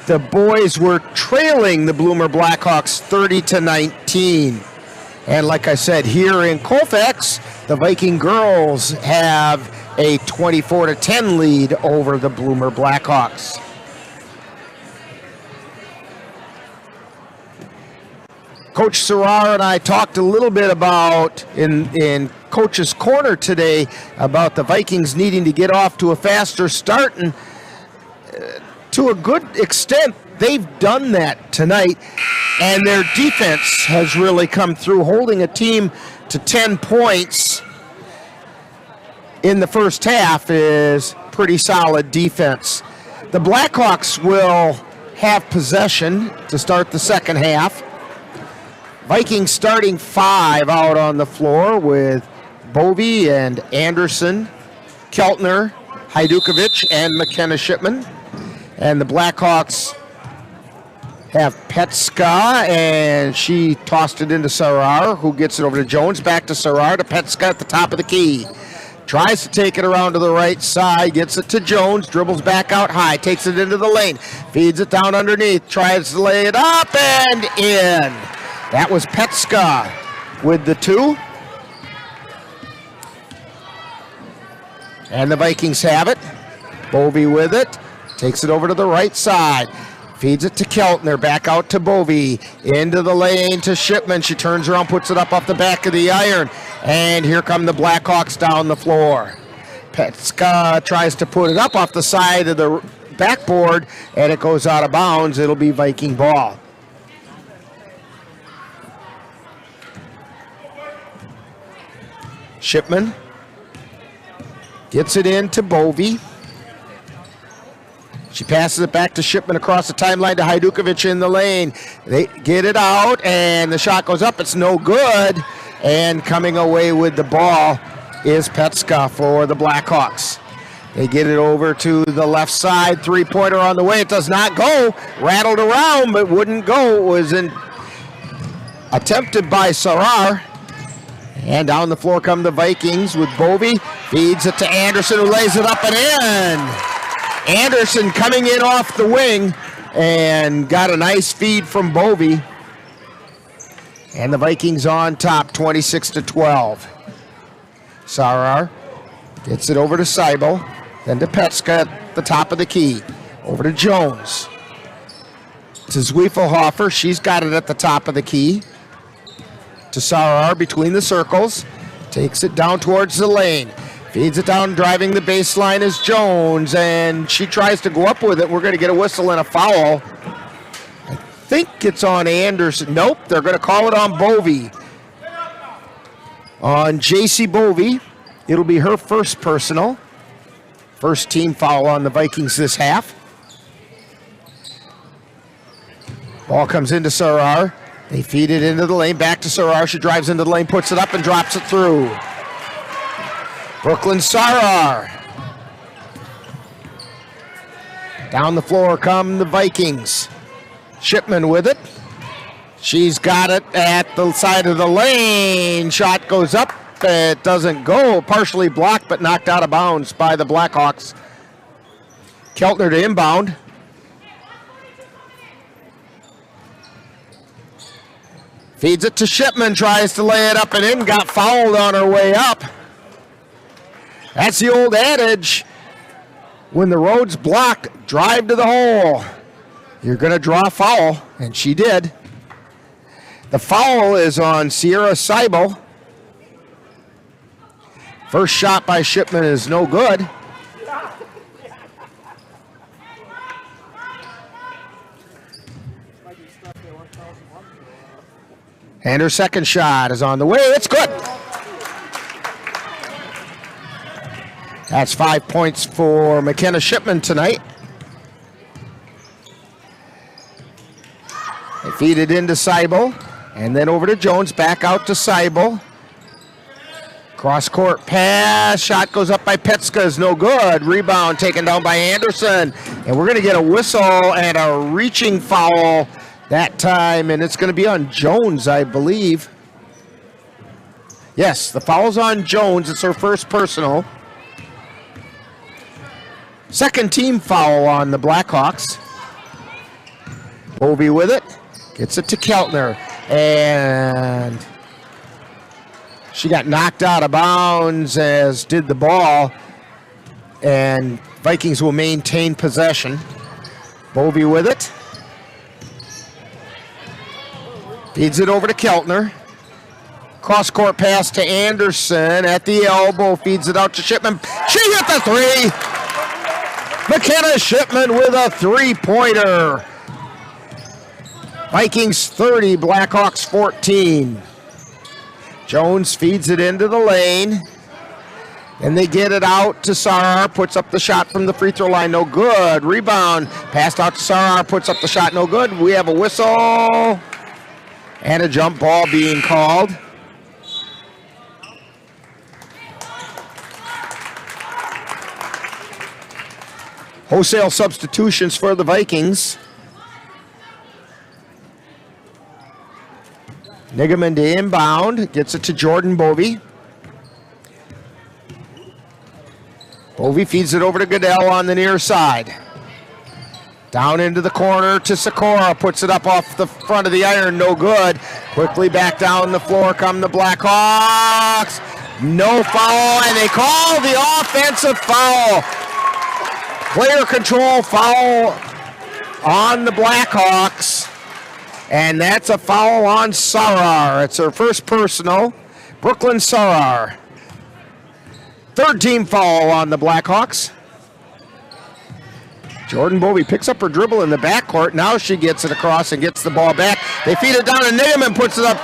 the boys were trailing the Bloomer Blackhawks 30-19. And like I said, here in Colfax, the Viking girls have a 24-10 lead over the Bloomer Blackhawks. Coach Serrar and I talked a little bit about in Coach's Corner today about the Vikings needing to get off to a faster start, and to a good extent, they've done that tonight, and their defense has really come through, holding a team to 10 points in the first half is pretty solid defense. The Blackhawks will have possession to start the second half. Vikings starting 5 out on the floor with Bovey and Anderson, Keltner, Hajdukovic, and McKenna Shipman. And the Blackhawks have Petska, and she tossed it into Serrar, who gets it over to Jones. Back to Serrar, to Petska at the top of the key. Tries to take it around to the right side, gets it to Jones, dribbles back out high, takes it into the lane, feeds it down underneath, tries to lay it up and in. That was Petska with the 2. And the Vikings have it. Bovey with it. Takes it over to the right side. Feeds it to Keltner. Back out to Bovey. Into the lane to Shipman. She turns around, puts it up off the back of the iron. And here come the Blackhawks down the floor. Petska tries to put it up off the side of the backboard, and it goes out of bounds. It'll be Viking ball. Shipman gets it in to Bovey. She passes it back to Shipman across the timeline to Hajdukovic in the lane. They get it out, and the shot goes up. It's no good. And coming away with the ball is Petska for the Blackhawks. They get it over to the left side. Three-pointer on the way. It does not go. Rattled around, but wouldn't go. It was attempted by Serrar. And down the floor come the Vikings with Bovey. Feeds it to Anderson, who lays it up and in. Anderson coming in off the wing and got a nice feed from Bovey. And the Vikings on top, 26-12. Sarar gets it over to Seibel, then to Petska at the top of the key. Over to Jones. To Zwiefelhofer, she's got it at the top of the key. To Sarar between the circles. Takes it down towards the lane. Feeds it down, driving the baseline is Jones, and she tries to go up with it. We're going to get a whistle and a foul. I think it's on Anderson. Nope, they're going to call it on Bovey. On J.C. Bovey, it'll be her first personal. First team foul on the Vikings this half. Ball comes into Sarar. They feed it into the lane, back to Sarar. She drives into the lane, puts it up, and drops it through. Brooklyn Sarar. Down the floor come the Vikings. Shipman with it. She's got it at the side of the lane. Shot goes up. It doesn't go. Partially blocked, but knocked out of bounds by the Blackhawks. Keltner to inbound. Feeds it to Shipman, tries to lay it up and in, got fouled on her way up. That's the old adage. When the road's blocked, drive to the hole. You're going to draw a foul, and she did. The foul is on Sierra Seibel. First shot by Shipman is no good. And her second shot is on the way. It's good. That's 5 points for McKenna Shipman tonight. They feed it into Seibel, and then over to Jones, back out to Seibel. Cross-court pass, shot goes up by Petska, is no good. Rebound taken down by Anderson, and we're going to get a whistle and a reaching foul that time, and it's going to be on Jones, I believe. Yes, the foul's on Jones. It's her first personal. Second team foul on the Blackhawks. Bovey with it. Gets it to Keltner. And she got knocked out of bounds, as did the ball. And Vikings will maintain possession. Bovey with it. Feeds it over to Keltner. Cross-court pass to Anderson at the elbow. Feeds it out to Shipman. She hit the three. McKenna Shipman with a three-pointer. Vikings 30, Blackhawks 14. Jones feeds it into the lane. And they get it out to Sarar. Puts up the shot from the free throw line. No good. Rebound. Passed out to Sarar. Puts up the shot. No good. We have a whistle. And a jump ball being called. Wholesale substitutions for the Vikings. Nigaman to inbound. Gets it to Jordan Bovey. Bovey feeds it over to Goodell on the near side. Down into the corner to Sikora. Puts it up off the front of the iron. No good. Quickly back down the floor come the Blackhawks. No foul, and they call the offensive foul. Player control foul on the Blackhawks. And that's a foul on Sarar. It's her first personal. Brooklyn Sarar. Third team foul on the Blackhawks. Jordan Bovey picks up her dribble in the backcourt. Now she gets it across and gets the ball back. They feed it down and Nigaman puts it up.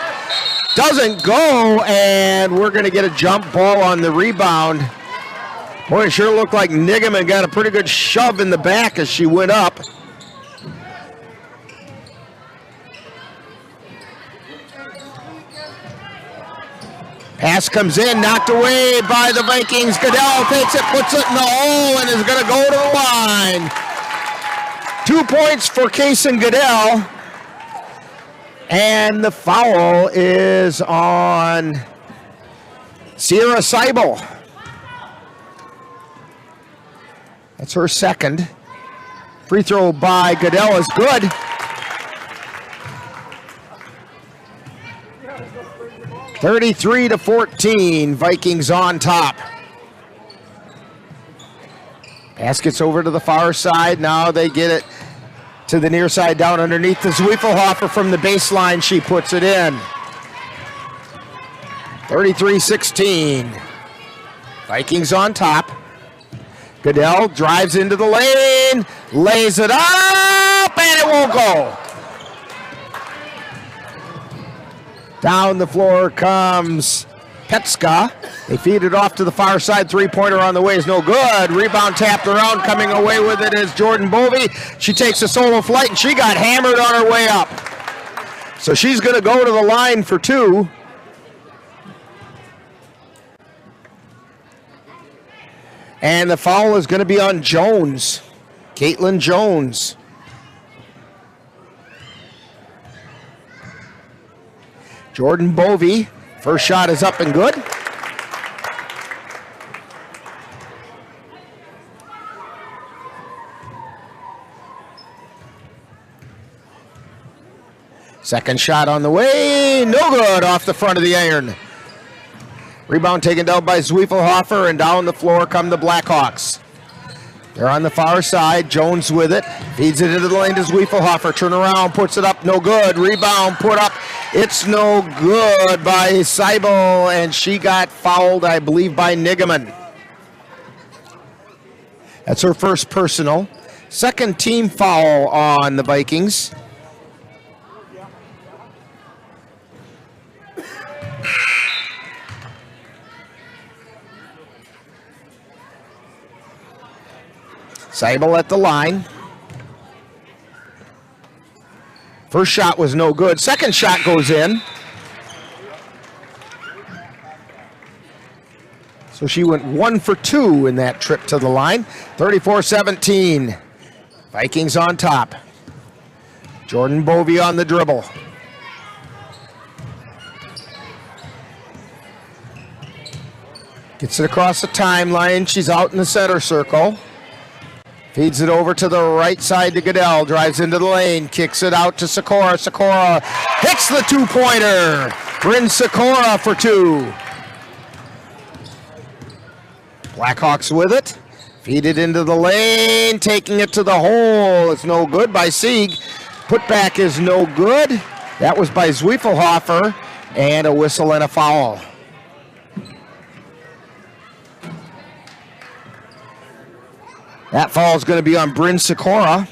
Doesn't go, and we're going to get a jump ball on the rebound. Boy, it sure looked like Nigaman got a pretty good shove in the back as she went up. Pass comes in, knocked away by the Vikings. Goodell takes it, puts it in the hole, and is going to go to the line. 2 points for Kaysen Goodell. And the foul is on Sierra Seibel. That's her second. Free throw by Goodell is good. (33-14), Vikings on top. Pass gets over to the far side. Now they get it to the near side down underneath the Zwiefelhofer from the baseline. She puts it in. 33-16. Vikings on top. Goodell drives into the lane, lays it up, and it won't go. Down the floor comes Petska. They feed it off to the far side. Three-pointer on the way is no good. Rebound tapped around. Coming away with it is Jordan Bovey. She takes a solo flight, and she got hammered on her way up. So she's going to go to the line for two. And the foul is going to be on Jones, Caitlin Jones. Jordan Bovey, first shot is up and good. Second shot on the way, no good, off the front of the iron. Rebound taken down by Zwiefelhofer, and down the floor come the Blackhawks. They're on the far side. Jones with it. Feeds it into the lane to Zwiefelhofer. Turn around, puts it up, no good. Rebound put up. It's no good by Seibel, and she got fouled, I believe, by Nigaman. That's her first personal. Second team foul on the Vikings. Seibel at the line. First shot was no good. Second shot goes in. So she went 1 for 2 in that trip to the line. 34-17. Vikings on top. Jordan Bovey on the dribble. Gets it across the timeline. She's out in the center circle. Feeds it over to the right side to Goodell. Drives into the lane. Kicks it out to Sikora. Sikora hits the two-pointer. Bryn Sikora for two. Blackhawks with it. Feed it into the lane. Taking it to the hole. It's no good by Sieg. Putback is no good. That was by Zwiefelhofer. And a whistle and a foul. That foul is going to be on Bryn Sikora.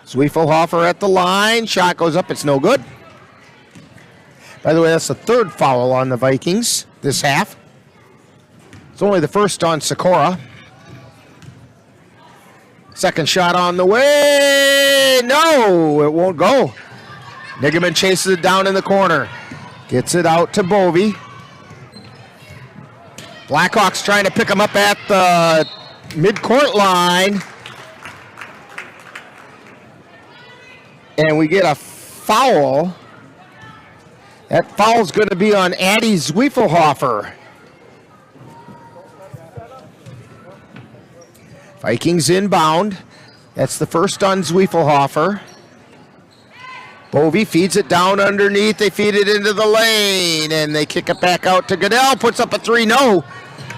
Zwiefelhofer at the line. Shot goes up. It's no good. By the way, that's the third foul on the Vikings this half. It's only the first on Sikora. Second shot on the way. No, it won't go. Nigaman chases it down in the corner. Gets it out to Bovey. Blackhawks trying to pick him up at the midcourt line. And we get a foul. That foul's going to be on Addie Zwiefelhofer. Vikings inbound. That's the first on Zwiefelhofer. Bovey feeds it down underneath. They feed it into the lane, and they kick it back out to Goodell. Puts up a three. No.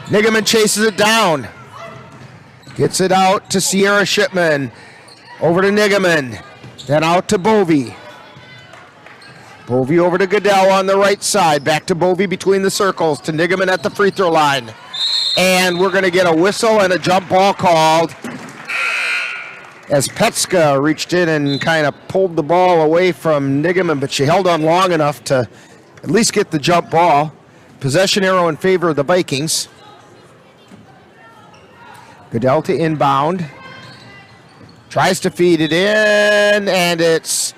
Nigaman chases it down. Gets it out to Sierra Shipman. Over to Nigaman. Then out to Bovey. Bovey over to Goodell on the right side. Back to Bovey between the circles. To Nigaman at the free throw line. And we're going to get a whistle and a jump ball called as Petska reached in and kind of pulled the ball away from Nigaman, but she held on long enough to at least get the jump ball. Possession arrow in favor of the Vikings. Goodell to inbound. Tries to feed it in, and it's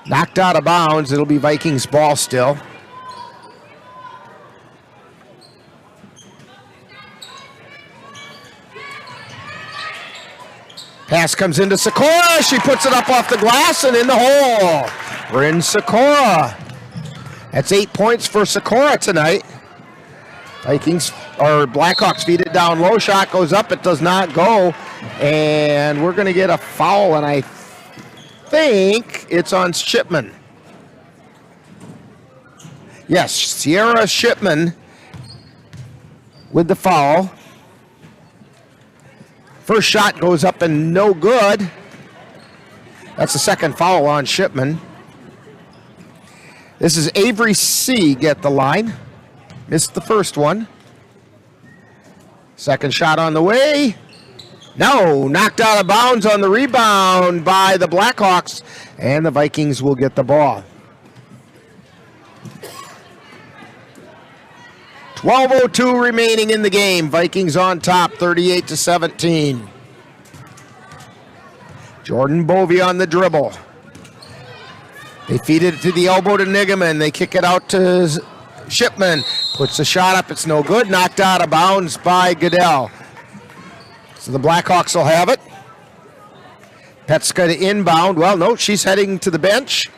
knocked out of bounds. It'll be Vikings ball still. Pass comes into Sikora. She puts it up off the glass and in the hole. Bryn Sikora. That's 8 points for Sikora tonight. Vikings or Blackhawks feed it down low. Shot goes up. It does not go. And we're going to get a foul, and I think it's on Shipman. Yes, Sierra Shipman with the foul. First shot goes up and no good. That's the second foul on Shipman. This is Avery Sieg at the line. Missed the first one. Second shot on the way. No, knocked out of bounds on the rebound by the Blackhawks, and the Vikings will get the ball. 12:02 remaining in the game. Vikings on top, 38-17. Jordan Bovey on the dribble. They feed it to the elbow to Nigaman. They kick it out to Shipman. Puts the shot up. It's no good. Knocked out of bounds by Goodell. So the Blackhawks will have it. Petska to inbound. Well, no, she's heading to the bench.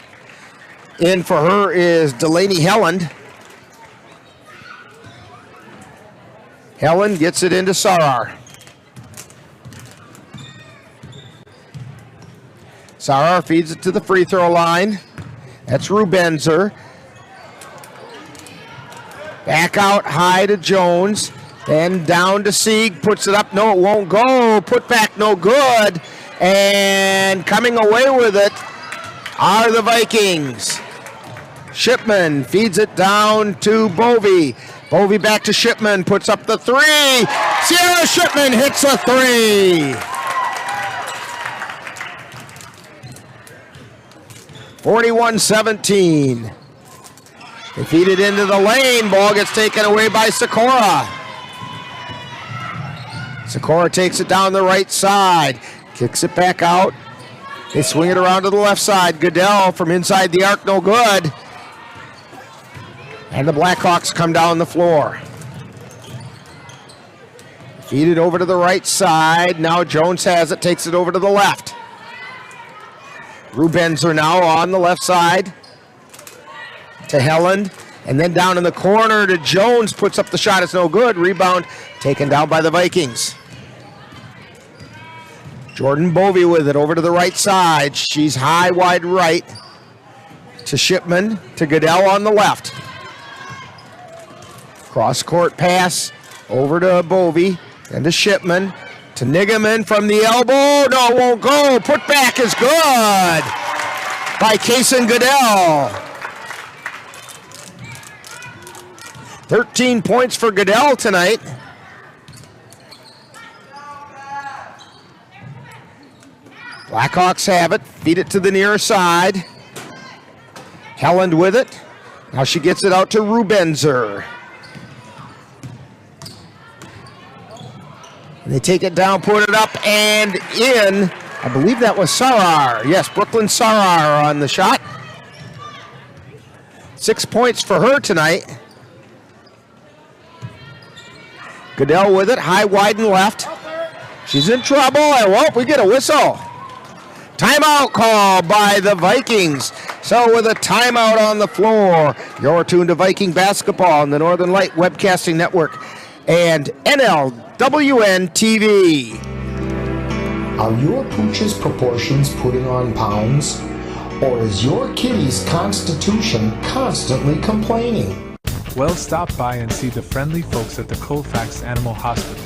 In for her is Delaney Helland. Helland gets it into Sarar. Sarar feeds it to the free throw line. That's Rubenzer. Back out high to Jones. Then down to Sieg. Puts it up. No, it won't go. Put back no good. And coming away with it are the Vikings. Shipman feeds it down to Bovey. Bovey back to Shipman. Puts up the three. Sierra Shipman hits a three. 41-17. They feed it into the lane. Ball gets taken away by Sikora. Sikora takes it down the right side. Kicks it back out. They swing it around to the left side. Goodell from inside the arc, no good. And the Blackhawks come down the floor. Feed it over to the right side. Now Jones has it, takes it over to the left. Rubenzer now on the left side to Helland. And then down in the corner to Jones. Puts up the shot, it's no good. Rebound taken down by the Vikings. Jordan Bovey with it over to the right side. She's high, wide right to Shipman, to Goodell on the left. Cross-court pass over to Bovey, and to Shipman, to Nigaman from the elbow. No, it won't go. Put back is good by Kaysen Goodell. 13 points for Goodell tonight. Blackhawks have it. Feed it to the near side. Helland with it. Now she gets it out to Rubenzer. And they take it down, put it up, and in. I believe that was Sarar. Yes, Brooklyn Sarar on the shot. 6 points for her tonight. Goodell with it, high, wide, and left. She's in trouble, and whoop, we get a whistle. Timeout call by the Vikings. So with a timeout on the floor, you're tuned to Viking basketball on the Northern Light Webcasting Network and NLWN-TV. Are your pooch's proportions putting on pounds? Or is your kitty's constitution constantly complaining? Well, stop by and see the friendly folks at the Colfax Animal Hospital.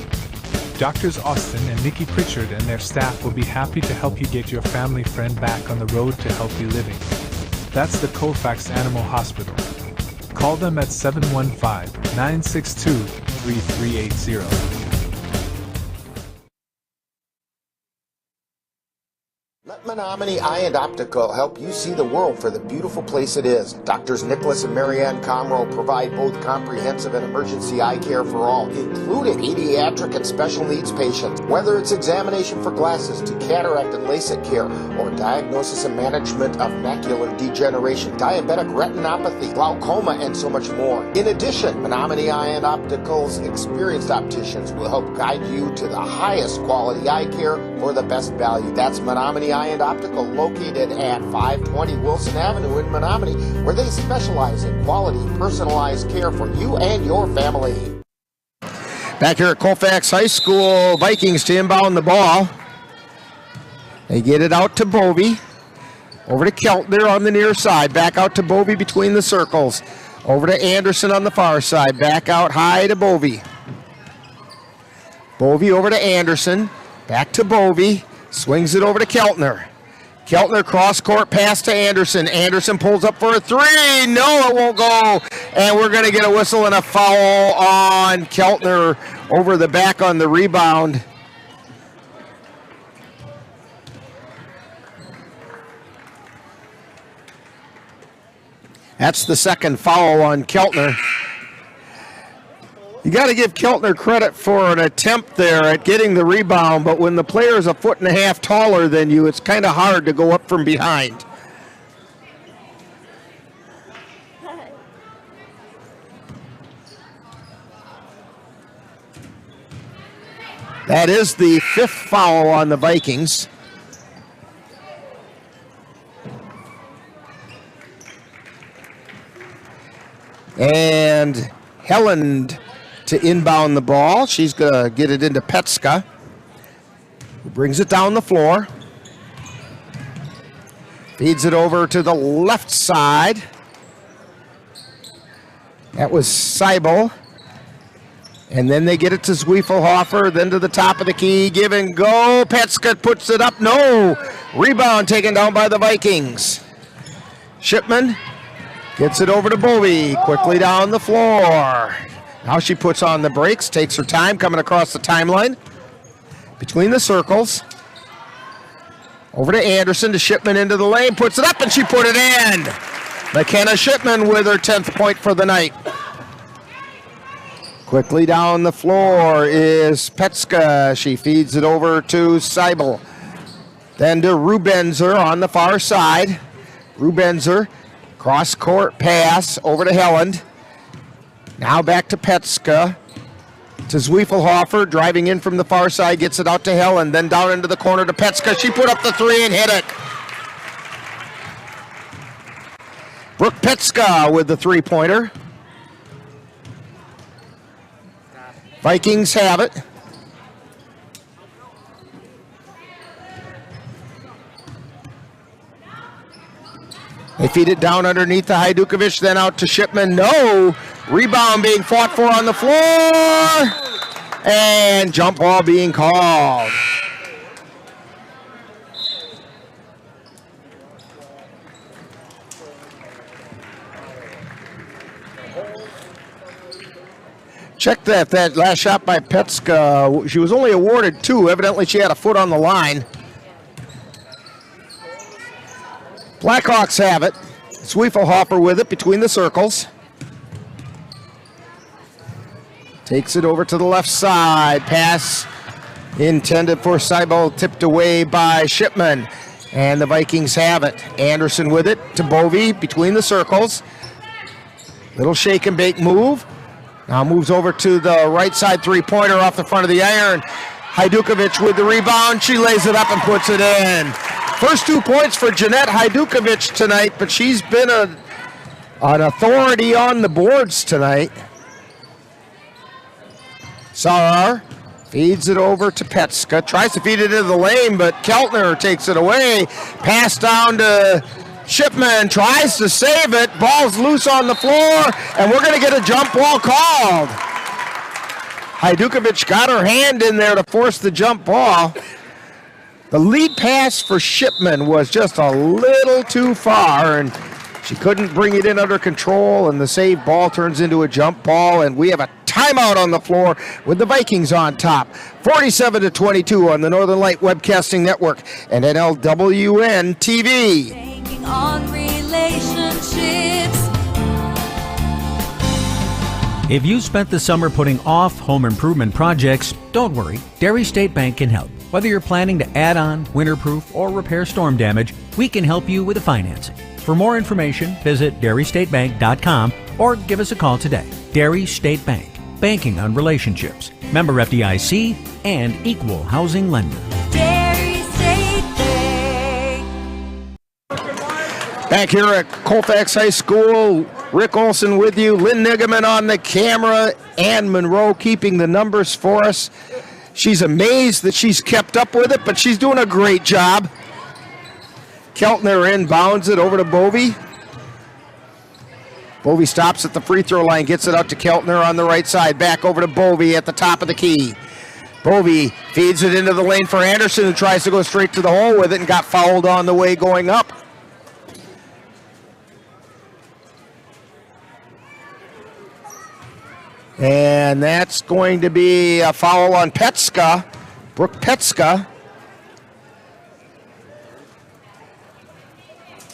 Doctors Austin and Nikki Pritchard and their staff will be happy to help you get your family friend back on the road to healthy living. That's the Colfax Animal Hospital. Call them at 715-962-3380. Let Menominee Eye and Optical help you see the world for the beautiful place it is. Doctors Nicholas and Marianne Comro provide both comprehensive and emergency eye care for all, including pediatric and special needs patients. Whether it's examination for glasses to cataract and LASIK care, or diagnosis and management of macular degeneration, diabetic retinopathy, glaucoma, and so much more. In addition, Menominee Eye and Optical's experienced opticians will help guide you to the highest quality eye care for the best value. That's Menominee Eye and Optical, located at 520 Wilson Avenue in Menominee, where they specialize in quality, personalized care for you and your family. Back here at Colfax High School, Vikings to inbound the ball. They get it out to Bovey. Over to Keltner on the near side. Back out to Bovey between the circles. Over to Anderson on the far side. Back out high to Bovey. Bovey over to Anderson. Back to Bovey. Swings it over to Keltner. Keltner cross-court pass to Anderson. Anderson pulls up for a three. No, it won't go. And we're going to get a whistle and a foul on Keltner over the back on the rebound. That's the second foul on Keltner. You got to give Keltner credit for an attempt there at getting the rebound, but when the player is 1.5 feet taller than you, it's kind of hard to go up from behind. That is the 5th foul on the Vikings. And Helland to inbound the ball. She's going to get it into Petska, who brings it down the floor. Feeds it over to the left side. That was Seibel. And then they get it to Zwiefelhofer, then to the top of the key. Give and go. Petska puts it up. No. Rebound taken down by the Vikings. Shipman gets it over to Bovey. Quickly down the floor. Now she puts on the brakes, takes her time, coming across the timeline. Between the circles. Over to Anderson, to Shipman into the lane, puts it up, and she put it in. McKenna Shipman with her 10th point for the night. Quickly down the floor is Petska. She feeds it over to Seibel. Then to Rubenzer on the far side. Rubenzer, cross-court pass over to Helland. Now back to Petska. To Zwiefelhofer, driving in from the far side, gets it out to Helland, then down into the corner to Petska. She put up the three and hit it. Brooke Petska with the three-pointer. Vikings have it. They feed it down underneath to Hajdukovic, then out to Shipman. No! Rebound being fought for on the floor. And jump ball being called. Check that last shot by Petska. She was only awarded 2. Evidently she had a foot on the line. Blackhawks have it. Zwiefelhofer with it between the circles. Takes it over to the left side. Pass intended for Seibel, tipped away by Shipman. And the Vikings have it. Anderson with it to Bovey between the circles. Little shake and bake move. Now moves over to the right side three-pointer off the front of the iron. Hajdukovic with the rebound. She lays it up and puts it in. First 2 points for Jeanette Hajdukovic tonight, but she's been an authority on the boards tonight. Sarar feeds it over to Petska. Tries to feed it into the lane, but Keltner takes it away. Pass down to Shipman. Tries to save it. Ball's loose on the floor, and we're going to get a jump ball called. Hajdukovic got her hand in there to force the jump ball. The lead pass for Shipman was just a little too far, and she couldn't bring it in under control, and the saved ball turns into a jump ball, and we have a timeout on the floor with the Vikings on top. 47-22 on the Northern Light Webcasting Network and NLWN-TV. On relationships. If you spent the summer putting off home improvement projects, don't worry, Dairy State Bank can help. Whether you're planning to add on, winterproof, or repair storm damage, we can help you with the financing. For more information, visit dairystatebank.com or give us a call today. Dairy State Bank, banking on relationships. Member FDIC and equal housing lender. Dairy State Bank. Back here at Colfax High School, Rick Olson with you, Lynn Nigaman on the camera. Ann Monroe keeping the numbers for us. She's amazed that she's kept up with it, but she's doing a great job. Keltner inbounds it over to Bovey. Bovey stops at the free throw line, gets it out to Keltner on the right side. Back over to Bovey at the top of the key. Bovey feeds it into the lane for Anderson, who tries to go straight to the hole with it and got fouled on the way going up. And that's going to be a foul on Petska, Brooke Petska.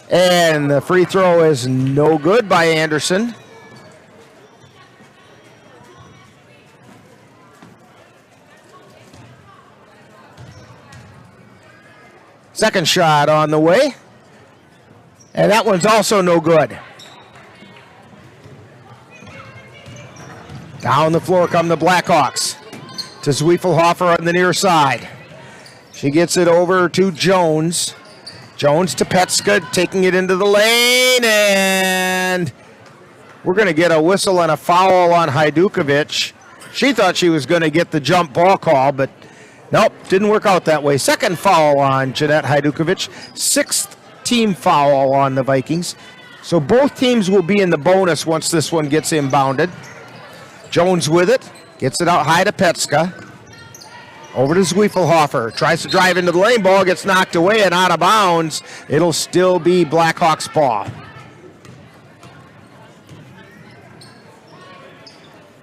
And the free throw is no good by Anderson. Second shot on the way. And that one's also no good. Down the floor come the Blackhawks to Zwiefelhofer on the near side. She gets it over to Jones. Jones to Petska, taking it into the lane, and we're going to get a whistle and a foul on Hajdukovic. She thought she was going to get the jump ball call, but nope, didn't work out that way. Second foul on Jeanette Hajdukovic, sixth team foul on the Vikings. So both teams will be in the bonus once this one gets inbounded. Jones with it, gets it out high to Petska. Over to Zwiefelhofer, tries to drive into the lane, ball gets knocked away and out of bounds. It'll still be Blackhawks ball.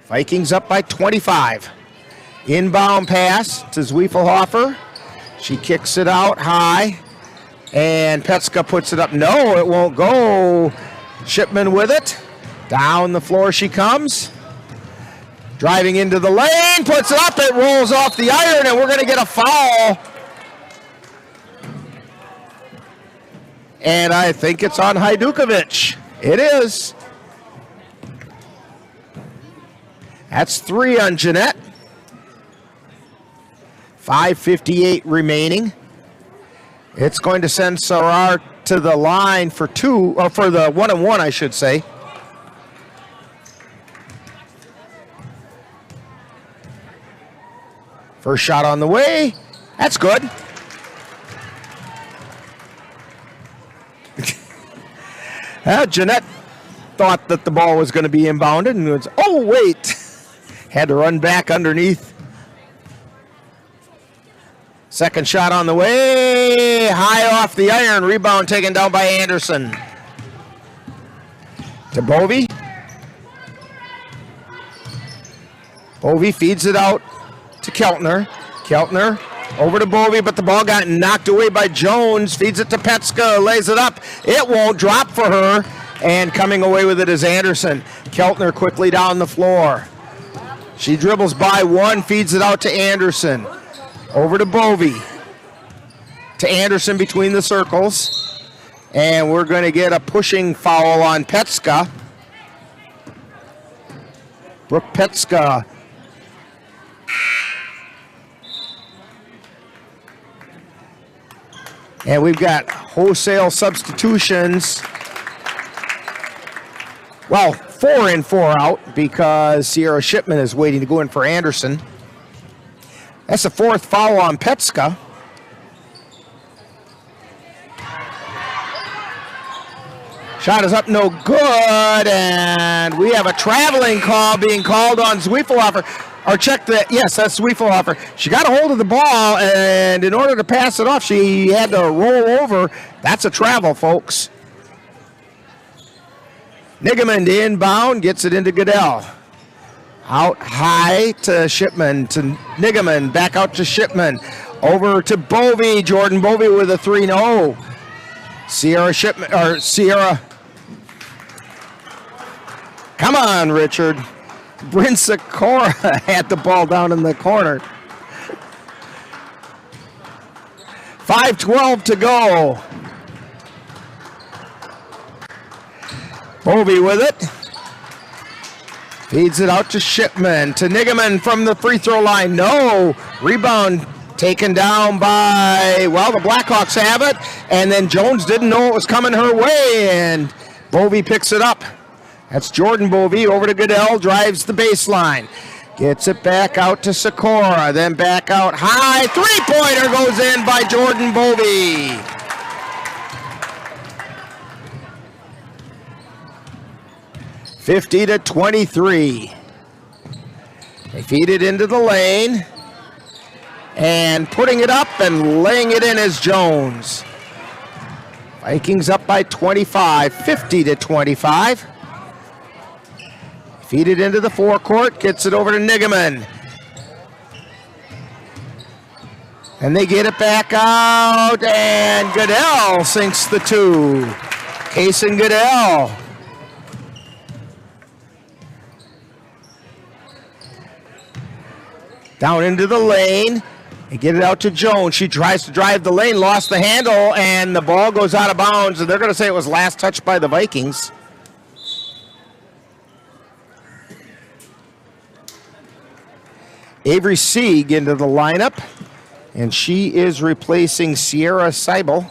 Vikings up by 25. Inbound pass to Zwiefelhofer. She kicks it out high, and Petska puts it up. No, it won't go. Shipman with it. Down the floor she comes. Driving into the lane, puts it up, it rolls off the iron, and we're going to get a foul. And I think it's on Hajdukovic. It is. That's 3 on Jeanette. 5:58 remaining. It's going to send Sarar to the line for 2, or for the 1-and-1, I should say. First shot on the way. That's good. Jeanette thought that the ball was going to be inbounded and was, oh, wait. Had to run back underneath. Second shot on the way. High off the iron. Rebound taken down by Anderson. To Bovey. Bovey feeds it out to Keltner. Keltner over to Bovey, but the ball got knocked away by Jones. Feeds it to Petska, lays it up. It won't drop for her, and coming away with it is Anderson. Keltner quickly down the floor. She dribbles by one, feeds it out to Anderson. Over to Bovey. To Anderson between the circles. And we're going to get a pushing foul on Petska. Brooke Petska. And we've got wholesale substitutions. Well, 4 in, 4 out because Sierra Shipman is waiting to go in for Anderson. That's the 4th foul on Petska. Shot is up, no good, and we have a traveling call being called on Zwiefelhofer. Or check that, yes, that's Zwiefelhofer. She got a hold of the ball, and in order to pass it off, she had to roll over. That's a travel, folks. Nigaman to inbound, gets it into Goodell. Out high to Shipman, to Nigaman, back out to Shipman. Over to Bovey, Jordan Bovey with a 3-0. Sierra Shipman, or Sierra. Come on, Richard. Bryn Sikora had the ball down in the corner. 5:12 to go. Bovey with it. Feeds it out to Shipman, to Nigaman from the free throw line. No. Rebound taken down by, well, the Blackhawks have it. And then Jones didn't know it was coming her way. And Bovey picks it up. That's Jordan Bovey over to Goodell, drives the baseline. Gets it back out to Sikora, then back out high. Three-pointer goes in by Jordan Bovey. (50-23). They feed it into the lane. And putting it up and laying it in is Jones. Vikings up by 25, 50-25. Feed it into the forecourt, gets it over to Nigaman. And they get it back out, and Goodell sinks the two. Case and Goodell. Down into the lane. They get it out to Jones. She tries to drive the lane, lost the handle, and the ball goes out of bounds. And they're going to say it was last touched by the Vikings. Avery Sieg into the lineup, and she is replacing Sierra Seibel.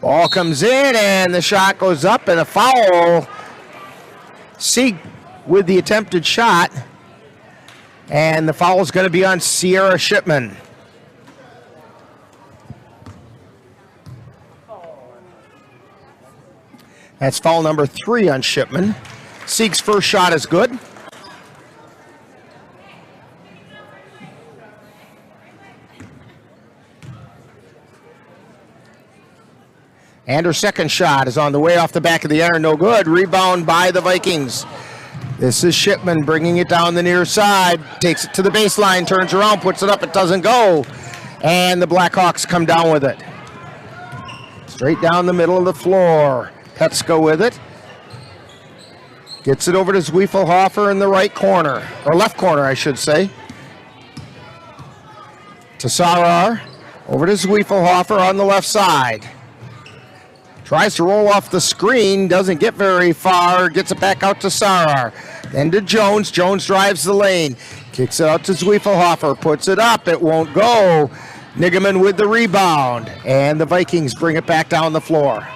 Ball comes in, and the shot goes up, and a foul. Sieg with the attempted shot, and the foul is going to be on Sierra Shipman. That's foul number 3 on Shipman. Sieg's first shot is good. And her second shot is on the way off the back of the iron, no good. Rebound by the Vikings. This is Shipman bringing it down the near side. Takes it to the baseline, turns around, puts it up, it doesn't go. And the Blackhawks come down with it. Straight down the middle of the floor. Petska with it. Gets it over to Zwiefelhofer in the right corner, or left corner, I should say. To Sarar, over to Zwiefelhofer on the left side. Tries to roll off the screen, doesn't get very far, gets it back out to Sarar. Then to Jones, Jones drives the lane, kicks it out to Zwiefelhofer, puts it up, it won't go. Nigaman with the rebound, and the Vikings bring it back down the floor.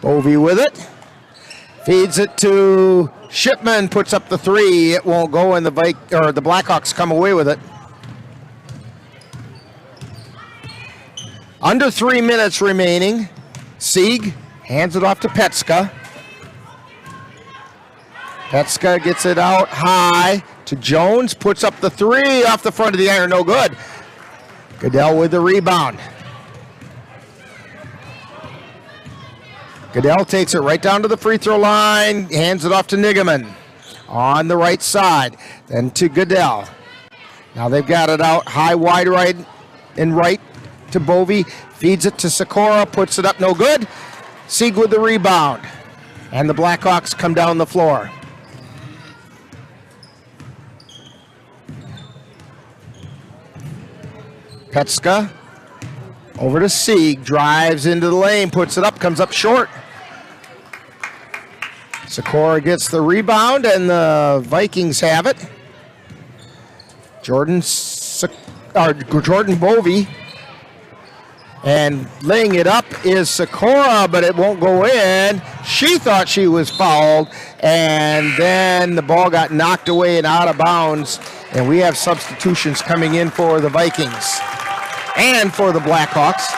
Bovey with it, feeds it to Shipman, puts up the three, it won't go, and the Blackhawks come away with it. Under 3 minutes remaining. Sieg hands it off to Petska. Petska gets it out high to Jones, puts up the three off the front of the iron, no good. Goodell with the rebound. Goodell takes it right down to the free throw line, hands it off to Nigaman on the right side, then to Goodell. Now they've got it out high, wide right and right to Bovey, feeds it to Sikora, puts it up, no good. Sieg with the rebound, and the Blackhawks come down the floor. Petska over to Sieg, drives into the lane, puts it up, comes up short. Sikora gets the rebound, and the Vikings have it. Jordan Bovey. And laying it up is Sikora, but it won't go in. She thought she was fouled, and then the ball got knocked away and out of bounds. And we have substitutions coming in for the Vikings and for the Blackhawks.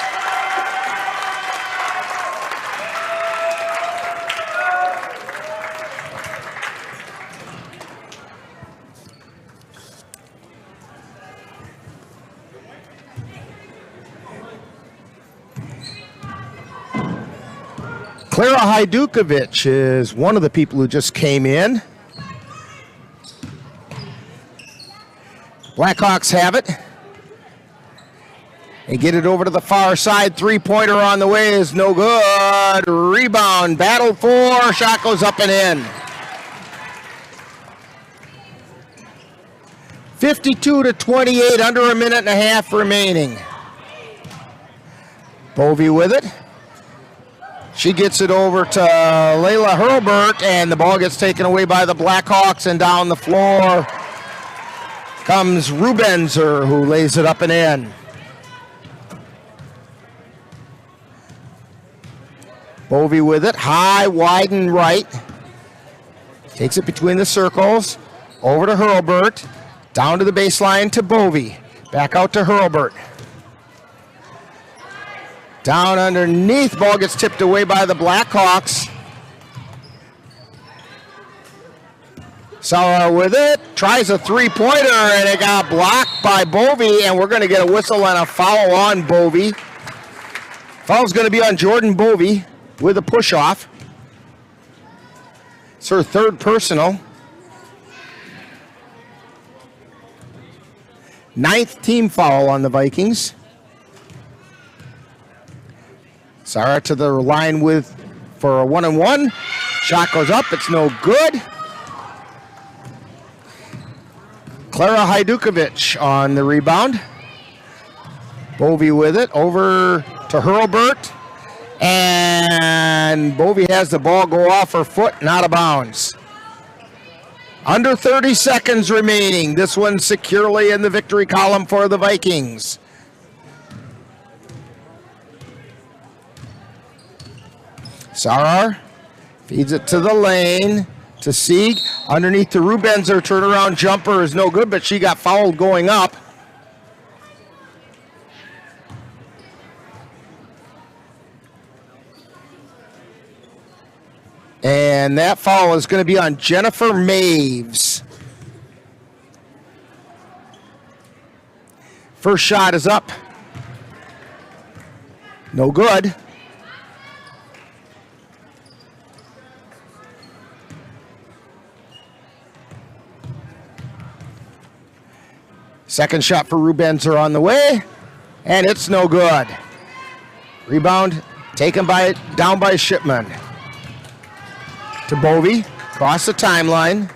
Clara Hajdukovic is one of the people who just came in. Blackhawks have it. They get it over to the far side. Three-pointer on the way is no good. Rebound, battle for, shot goes up and in. 52-28, under a minute and a half remaining. Bovey with it. She gets it over to Layla Hurlbert, and the ball gets taken away by the Blackhawks, and down the floor comes Rubenzer, who lays it up and in. Bovey with it, high, wide, and right. Takes it between the circles, over to Hurlburt, down to the baseline to Bovey. Back out to Hurlburt. Down underneath, ball gets tipped away by the Blackhawks. Sauer with it, tries a three-pointer, and it got blocked by Bovey, and we're going to get a whistle and a foul on Bovey. Foul's going to be on Jordan Bovey with a push-off. It's her third personal. 9th team foul on the Vikings. Sarah to the line for a 1-and-1. Shot goes up, it's no good. Clara Hajdukovic on the rebound. Bovey with it, over to Hurlburt. And Bovey has the ball go off her foot and out of bounds. Under 30 seconds remaining. This one securely in the victory column for the Vikings. Sarar feeds it to the lane, to Sieg. Underneath to Rubenzer, turnaround jumper is no good, but she got fouled going up. And that foul is going to be on Jennifer Maves. First shot is up. No good. Second shot for Rubenzer on the way, and it's no good. Rebound taken down by Shipman. To Bovey, across the timeline.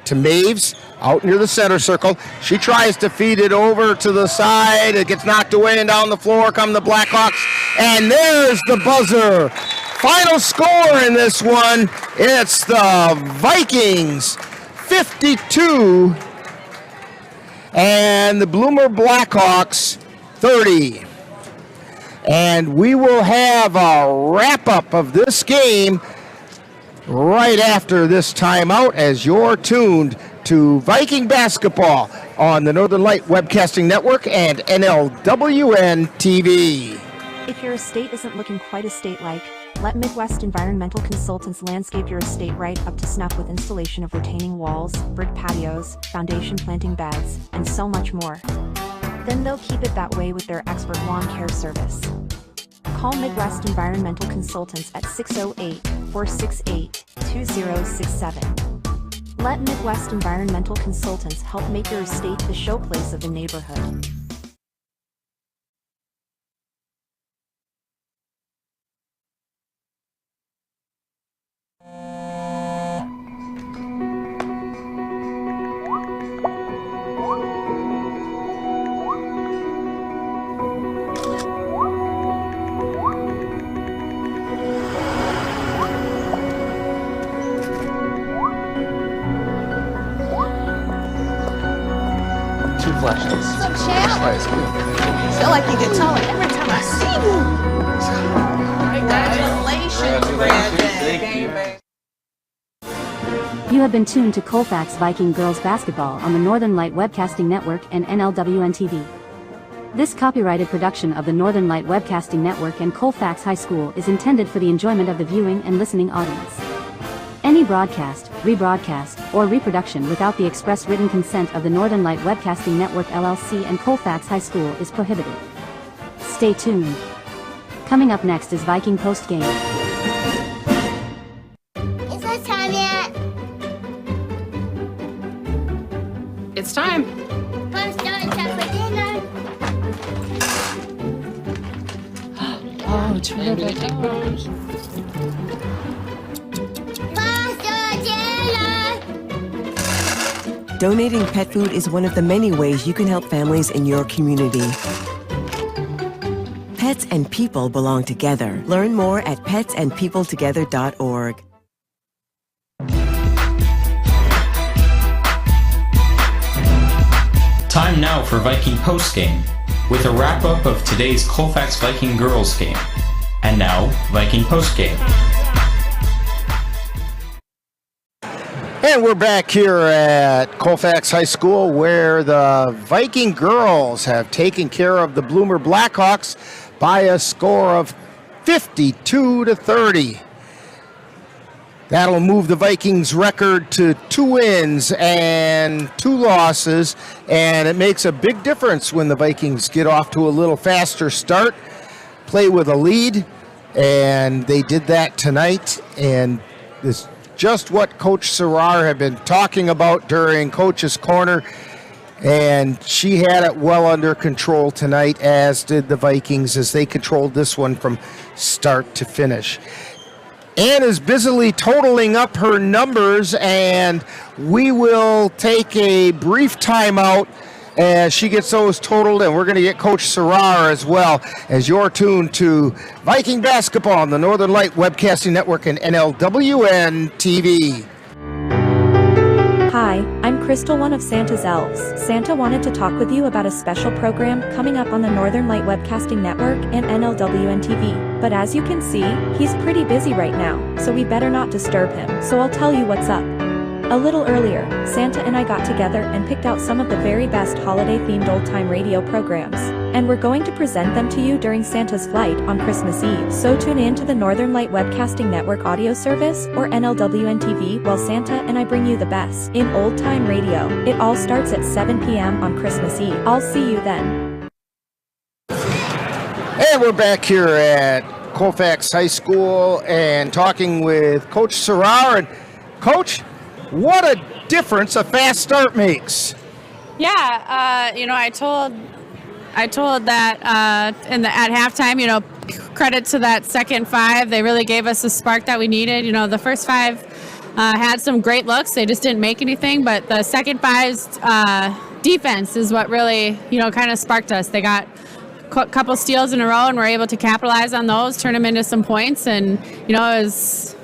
To Maves, out near the center circle. She tries to feed it over to the side. It gets knocked away, and down the floor come the Blackhawks. And there's the buzzer. Final score in this one, it's the Vikings 52 and the Bloomer Blackhawks 30. And we will have a wrap-up of this game right after this timeout as you're tuned to Viking basketball on the Northern Light Webcasting Network and NLWN-TV. If your estate isn't looking quite estate-like, let Midwest Environmental Consultants landscape your estate right up to snuff with installation of retaining walls, brick patios, foundation planting beds, and so much more. Then they'll keep it that way with their expert lawn care service. Call Midwest Environmental Consultants at 608-468-2067. Let Midwest Environmental Consultants help make your estate the showplace of the neighborhood. I feel like you get taller every time I see you. Congratulations, You have been tuned to Colfax Viking Girls Basketball on the Northern Light Webcasting Network and NLWN-TV. This copyrighted production of the Northern Light Webcasting Network and Colfax High School is intended for the enjoyment of the viewing and listening audience. Any broadcast, rebroadcast, or reproduction without the express written consent of the Northern Light Webcasting Network LLC and Colfax High School is prohibited. Stay tuned. Coming up next is Viking Post Game. Is it time yet? It's time. I'm starting time for dinner. Oh, it's really good. Donating pet food is one of the many ways you can help families in your community. Pets and people belong together. Learn more at petsandpeopletogether.org. Time now for Viking postgame, with a wrap-up of today's Colfax Viking Girls game. And now, Viking postgame. And we're back here at Colfax High School, where the Viking girls have taken care of the Bloomer Blackhawks by a score of 52-30. That'll move the Vikings' record to 2 wins and 2 losses, and it makes a big difference when the Vikings get off to a little faster start, play with a lead, and they did that tonight. And this just what Coach Serrar had been talking about during Coach's Corner, and she had it well under control tonight, as did the Vikings, as they controlled this one from start to finish. Ann is busily totaling up her numbers, and we will take a brief timeout as she gets those totaled, and we're going to get Coach Serrar as well, as you're tuned to Viking Basketball on the Northern Light Webcasting Network and NLWN-TV. Hi, I'm Crystal, one of Santa's elves. Santa wanted to talk with you about a special program coming up on the Northern Light Webcasting Network and NLWN-TV. But as you can see, he's pretty busy right now, so we better not disturb him. So I'll tell you what's up. A little earlier, Santa and I got together and picked out some of the very best holiday-themed old-time radio programs, and we're going to present them to you during Santa's flight on Christmas Eve. So tune in to the Northern Light Webcasting Network audio service, or NLWN-TV, while Santa and I bring you the best in old-time radio. It all starts at 7 p.m. on Christmas Eve. I'll see you then. And we're back here at Colfax High School and talking with Coach Serrar. And Coach, what a difference a fast start makes. Yeah, I told that at halftime, credit to that second 5. They really gave us the spark that we needed. The first 5 had some great looks. They just didn't make anything, but the second 5's defense is what really, kind of sparked us. They got a couple steals in a row and were able to capitalize on those, turn them into some points, and, it was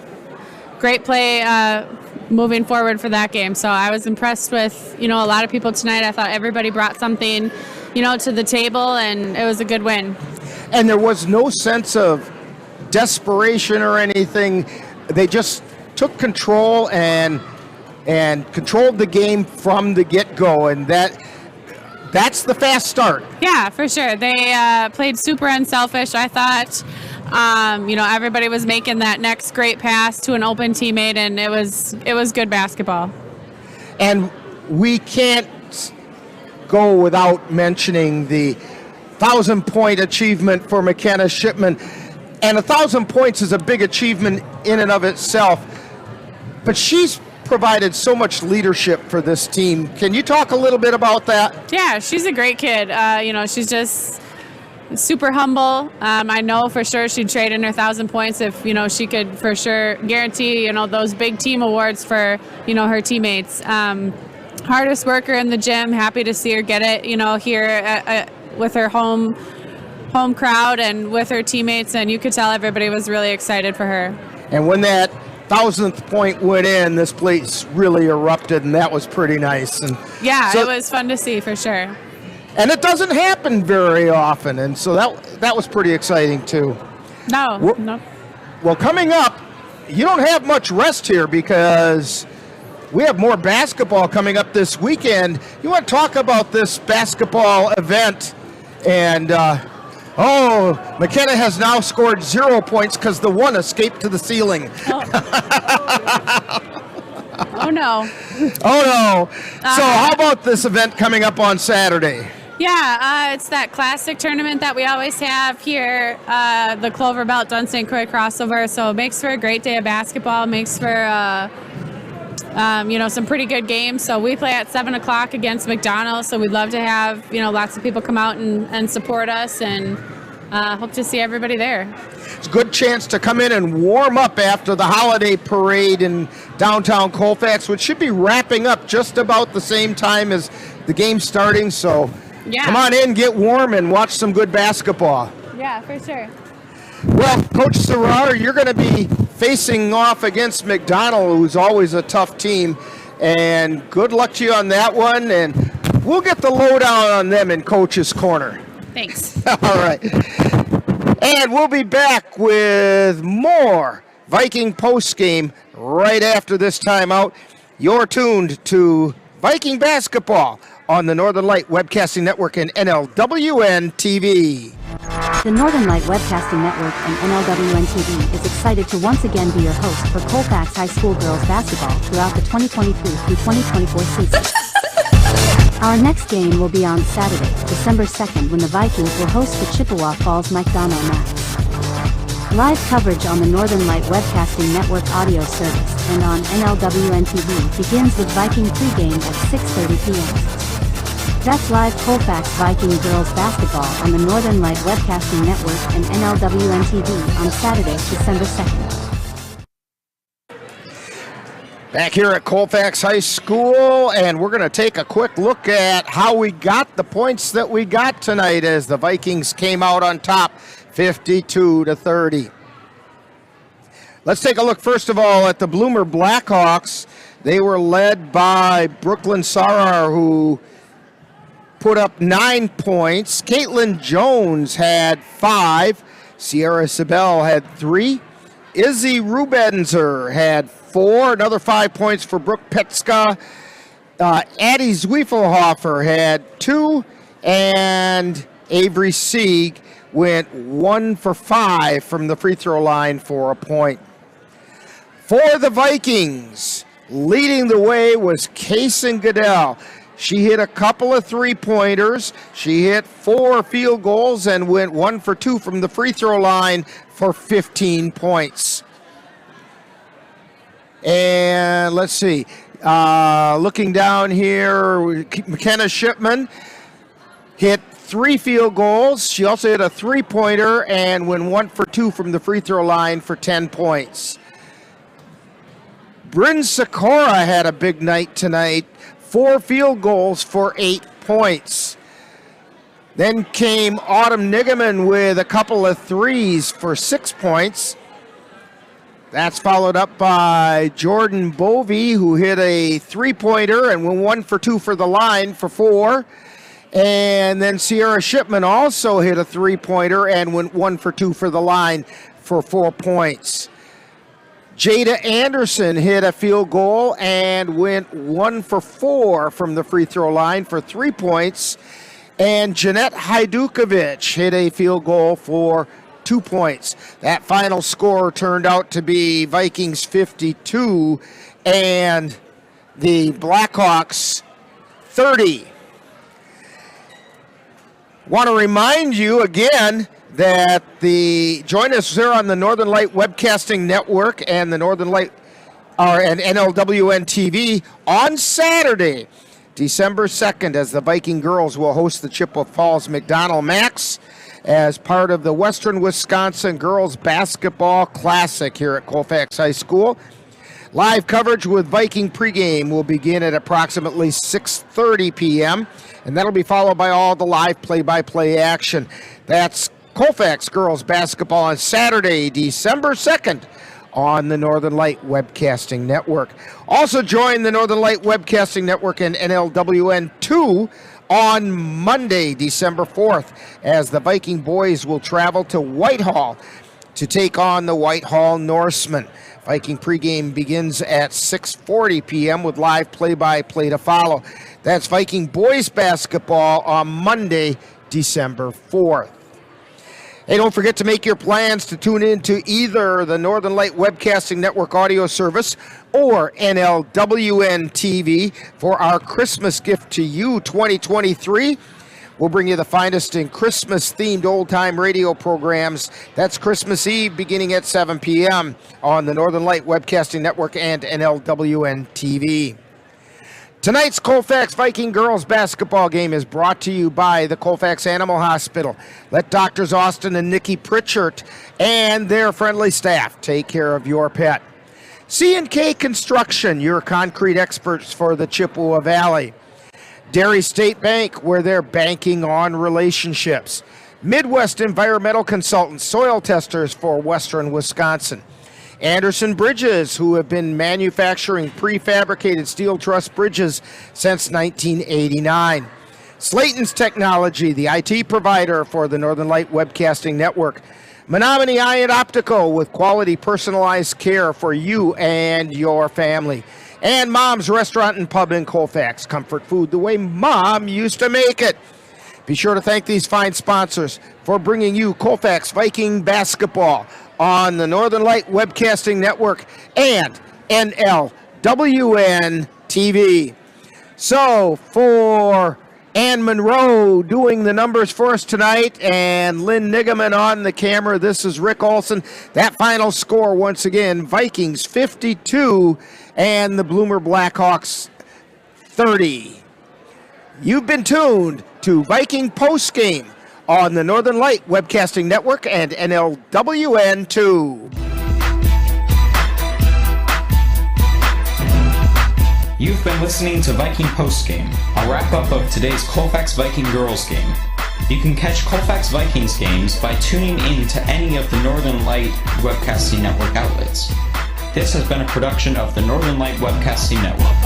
great play moving forward for that game. So I was impressed with, a lot of people tonight. I thought everybody brought something, to the table, and it was a good win. And there was no sense of desperation or anything. They just took control and controlled the game from the get-go, and that's the fast start. Yeah, for sure. They played super unselfish, I thought. Everybody was making that next great pass to an open teammate, and it was good basketball. And we can't go without mentioning the 1,000-point achievement for McKenna Shipman. And 1,000 points is a big achievement in and of itself, but she's provided so much leadership for this team. Can you talk a little bit about that? Yeah, she's a great kid. She's just super humble. I know for sure she'd trade in her 1,000 points if, she could for sure guarantee, those big team awards for, her teammates. Hardest worker in the gym. Happy to see her get it, here with her home crowd and with her teammates. And you could tell everybody was really excited for her. And when that 1,000th point went in, this place really erupted, and that was pretty nice. And yeah, so, it was fun to see for sure. And it doesn't happen very often, and so that was pretty exciting too. No. Well, coming up, you don't have much rest here because we have more basketball coming up this weekend. You want to talk about this basketball event? And McKenna has now scored 0 points because the one escaped to the ceiling. Oh no. Oh no. So how about this event coming up on Saturday? Yeah, it's that classic tournament that we always have here, the Clover Belt Dunn St. Croix crossover. So it makes for a great day of basketball, makes for some pretty good games. So we play at 7 o'clock against McDonald's. So we'd love to have, lots of people come out and support us, and hope to see everybody there. It's a good chance to come in and warm up after the holiday parade in downtown Colfax, which should be wrapping up just about the same time as the game starting. So yeah, come on in, get warm, and watch some good basketball. Yeah, for sure. Well, Coach Serrar, you're going to be facing off against McDonald, who's always a tough team, and good luck to you on that one. And We'll get the lowdown on them in Coach's Corner. Thanks. All right. And we'll be back with more Viking postgame right after this timeout. You're tuned to Viking basketball on the Northern Light Webcasting Network and NLWN-TV. The Northern Light Webcasting Network and NLWN-TV is excited to once again be your host for Colfax High School Girls Basketball throughout the 2023 through 2024 season. Our next game will be on Saturday, December 2nd, when the Vikings will host the Chippewa Falls McDonough Max. Live coverage on the Northern Light Webcasting Network audio service and on NLWN-TV begins with Viking pregame at 6:30 p.m. That's live Colfax Viking Girls Basketball on the Northern Light Webcasting Network and NLWN-TV on Saturday, December 2nd. Back here at Colfax High School, and we're going to take a quick look at how we got the points that we got tonight as the Vikings came out on top 52-30. Let's take a look first of all at the Bloomer Blackhawks. They were led by Brooklyn Sarar, who put up 9 points. Caitlin Jones had 5. Sierra Sibel had 3. Izzy Rubenzer had 4. Another 5 points for Brooke Petska. Addie Zwiefelhofer had 2. And Avery Sieg went 1 for 5 from the free throw line for a point. For the Vikings, leading the way was Kaysen Goodell. She hit a couple of three-pointers. She hit 4 field goals and went 1 for 2 from the free throw line for 15 points. And let's see. Looking down here, McKenna Shipman hit 3 field goals. She also hit a three-pointer and went 1 for 2 from the free throw line for 10 points. Bryn Sikora had a big night tonight. 4 field goals for 8 points. Then came Autumn Nigaman with a couple of threes for 6 points. That's followed up by Jordan Bovey, who hit a three-pointer and went 1 for 2 for the line for 4. And then Sierra Shipman also hit a three-pointer and went 1 for 2 for the line for 4 points. Jada Anderson hit a field goal and went 1 for 4 from the free throw line for 3 points. And Jeanette Hajdukovic hit a field goal for 2 points. That final score turned out to be Vikings 52 and the Blackhawks 30. Want to remind you again that join us here on the Northern Light Webcasting Network and the Northern Light and NLWN-TV on Saturday, December 2nd, as the Viking girls will host the Chippewa Falls McDonough Max as part of the Western Wisconsin Girls Basketball Classic here at Colfax High School. Live coverage with Viking pregame will begin at approximately 6:30 p.m., and that'll be followed by all the live play-by-play action. That's Colfax Girls Basketball on Saturday, December 2nd on the Northern Light Webcasting Network. Also join the Northern Light Webcasting Network and NLWN-2 on Monday, December 4th, as the Viking boys will travel to Whitehall to take on the Whitehall Norsemen. Viking pregame begins at 6:40 p.m. with live play-by-play to follow. That's Viking boys basketball on Monday, December 4th. Hey, don't forget to make your plans to tune in to either the Northern Light Webcasting Network audio service or NLWN-TV for our Christmas gift to you 2023. We'll bring you the finest in Christmas-themed old-time radio programs. That's Christmas Eve beginning at 7 p.m. on the Northern Light Webcasting Network and NLWN-TV. Tonight's Colfax Viking Girls Basketball game is brought to you by the Colfax Animal Hospital. Let Doctors Austin and Nikki Pritchard and their friendly staff take care of your pet. C&K Construction, your concrete experts for the Chippewa Valley. Dairy State Bank, where they're banking on relationships. Midwest Environmental Consultants, soil testers for Western Wisconsin. Anderson Bridges, who have been manufacturing prefabricated steel truss bridges since 1989. Slayton's Technology, the IT provider for the Northern Light Webcasting Network. Menominee Eye and Optical, with quality personalized care for you and your family. And Mom's Restaurant and Pub in Colfax. Comfort food the way Mom used to make it. Be sure to thank these fine sponsors for bringing you Colfax Viking Basketball on the Northern Light Webcasting Network and NLWN-TV. So, for Ann Monroe doing the numbers for us tonight, and Lynn Nigaman on the camera, this is Rick Olson. That final score, once again, Vikings 52 and the Bloomer Blackhawks 30. You've been tuned to Viking Postgame on the Northern Light Webcasting Network and NLWN-2. You've been listening to Viking Postgame, a wrap-up of today's Colfax Viking Girls game. You can catch Colfax Vikings games by tuning in to any of the Northern Light Webcasting Network outlets. This has been a production of the Northern Light Webcasting Network.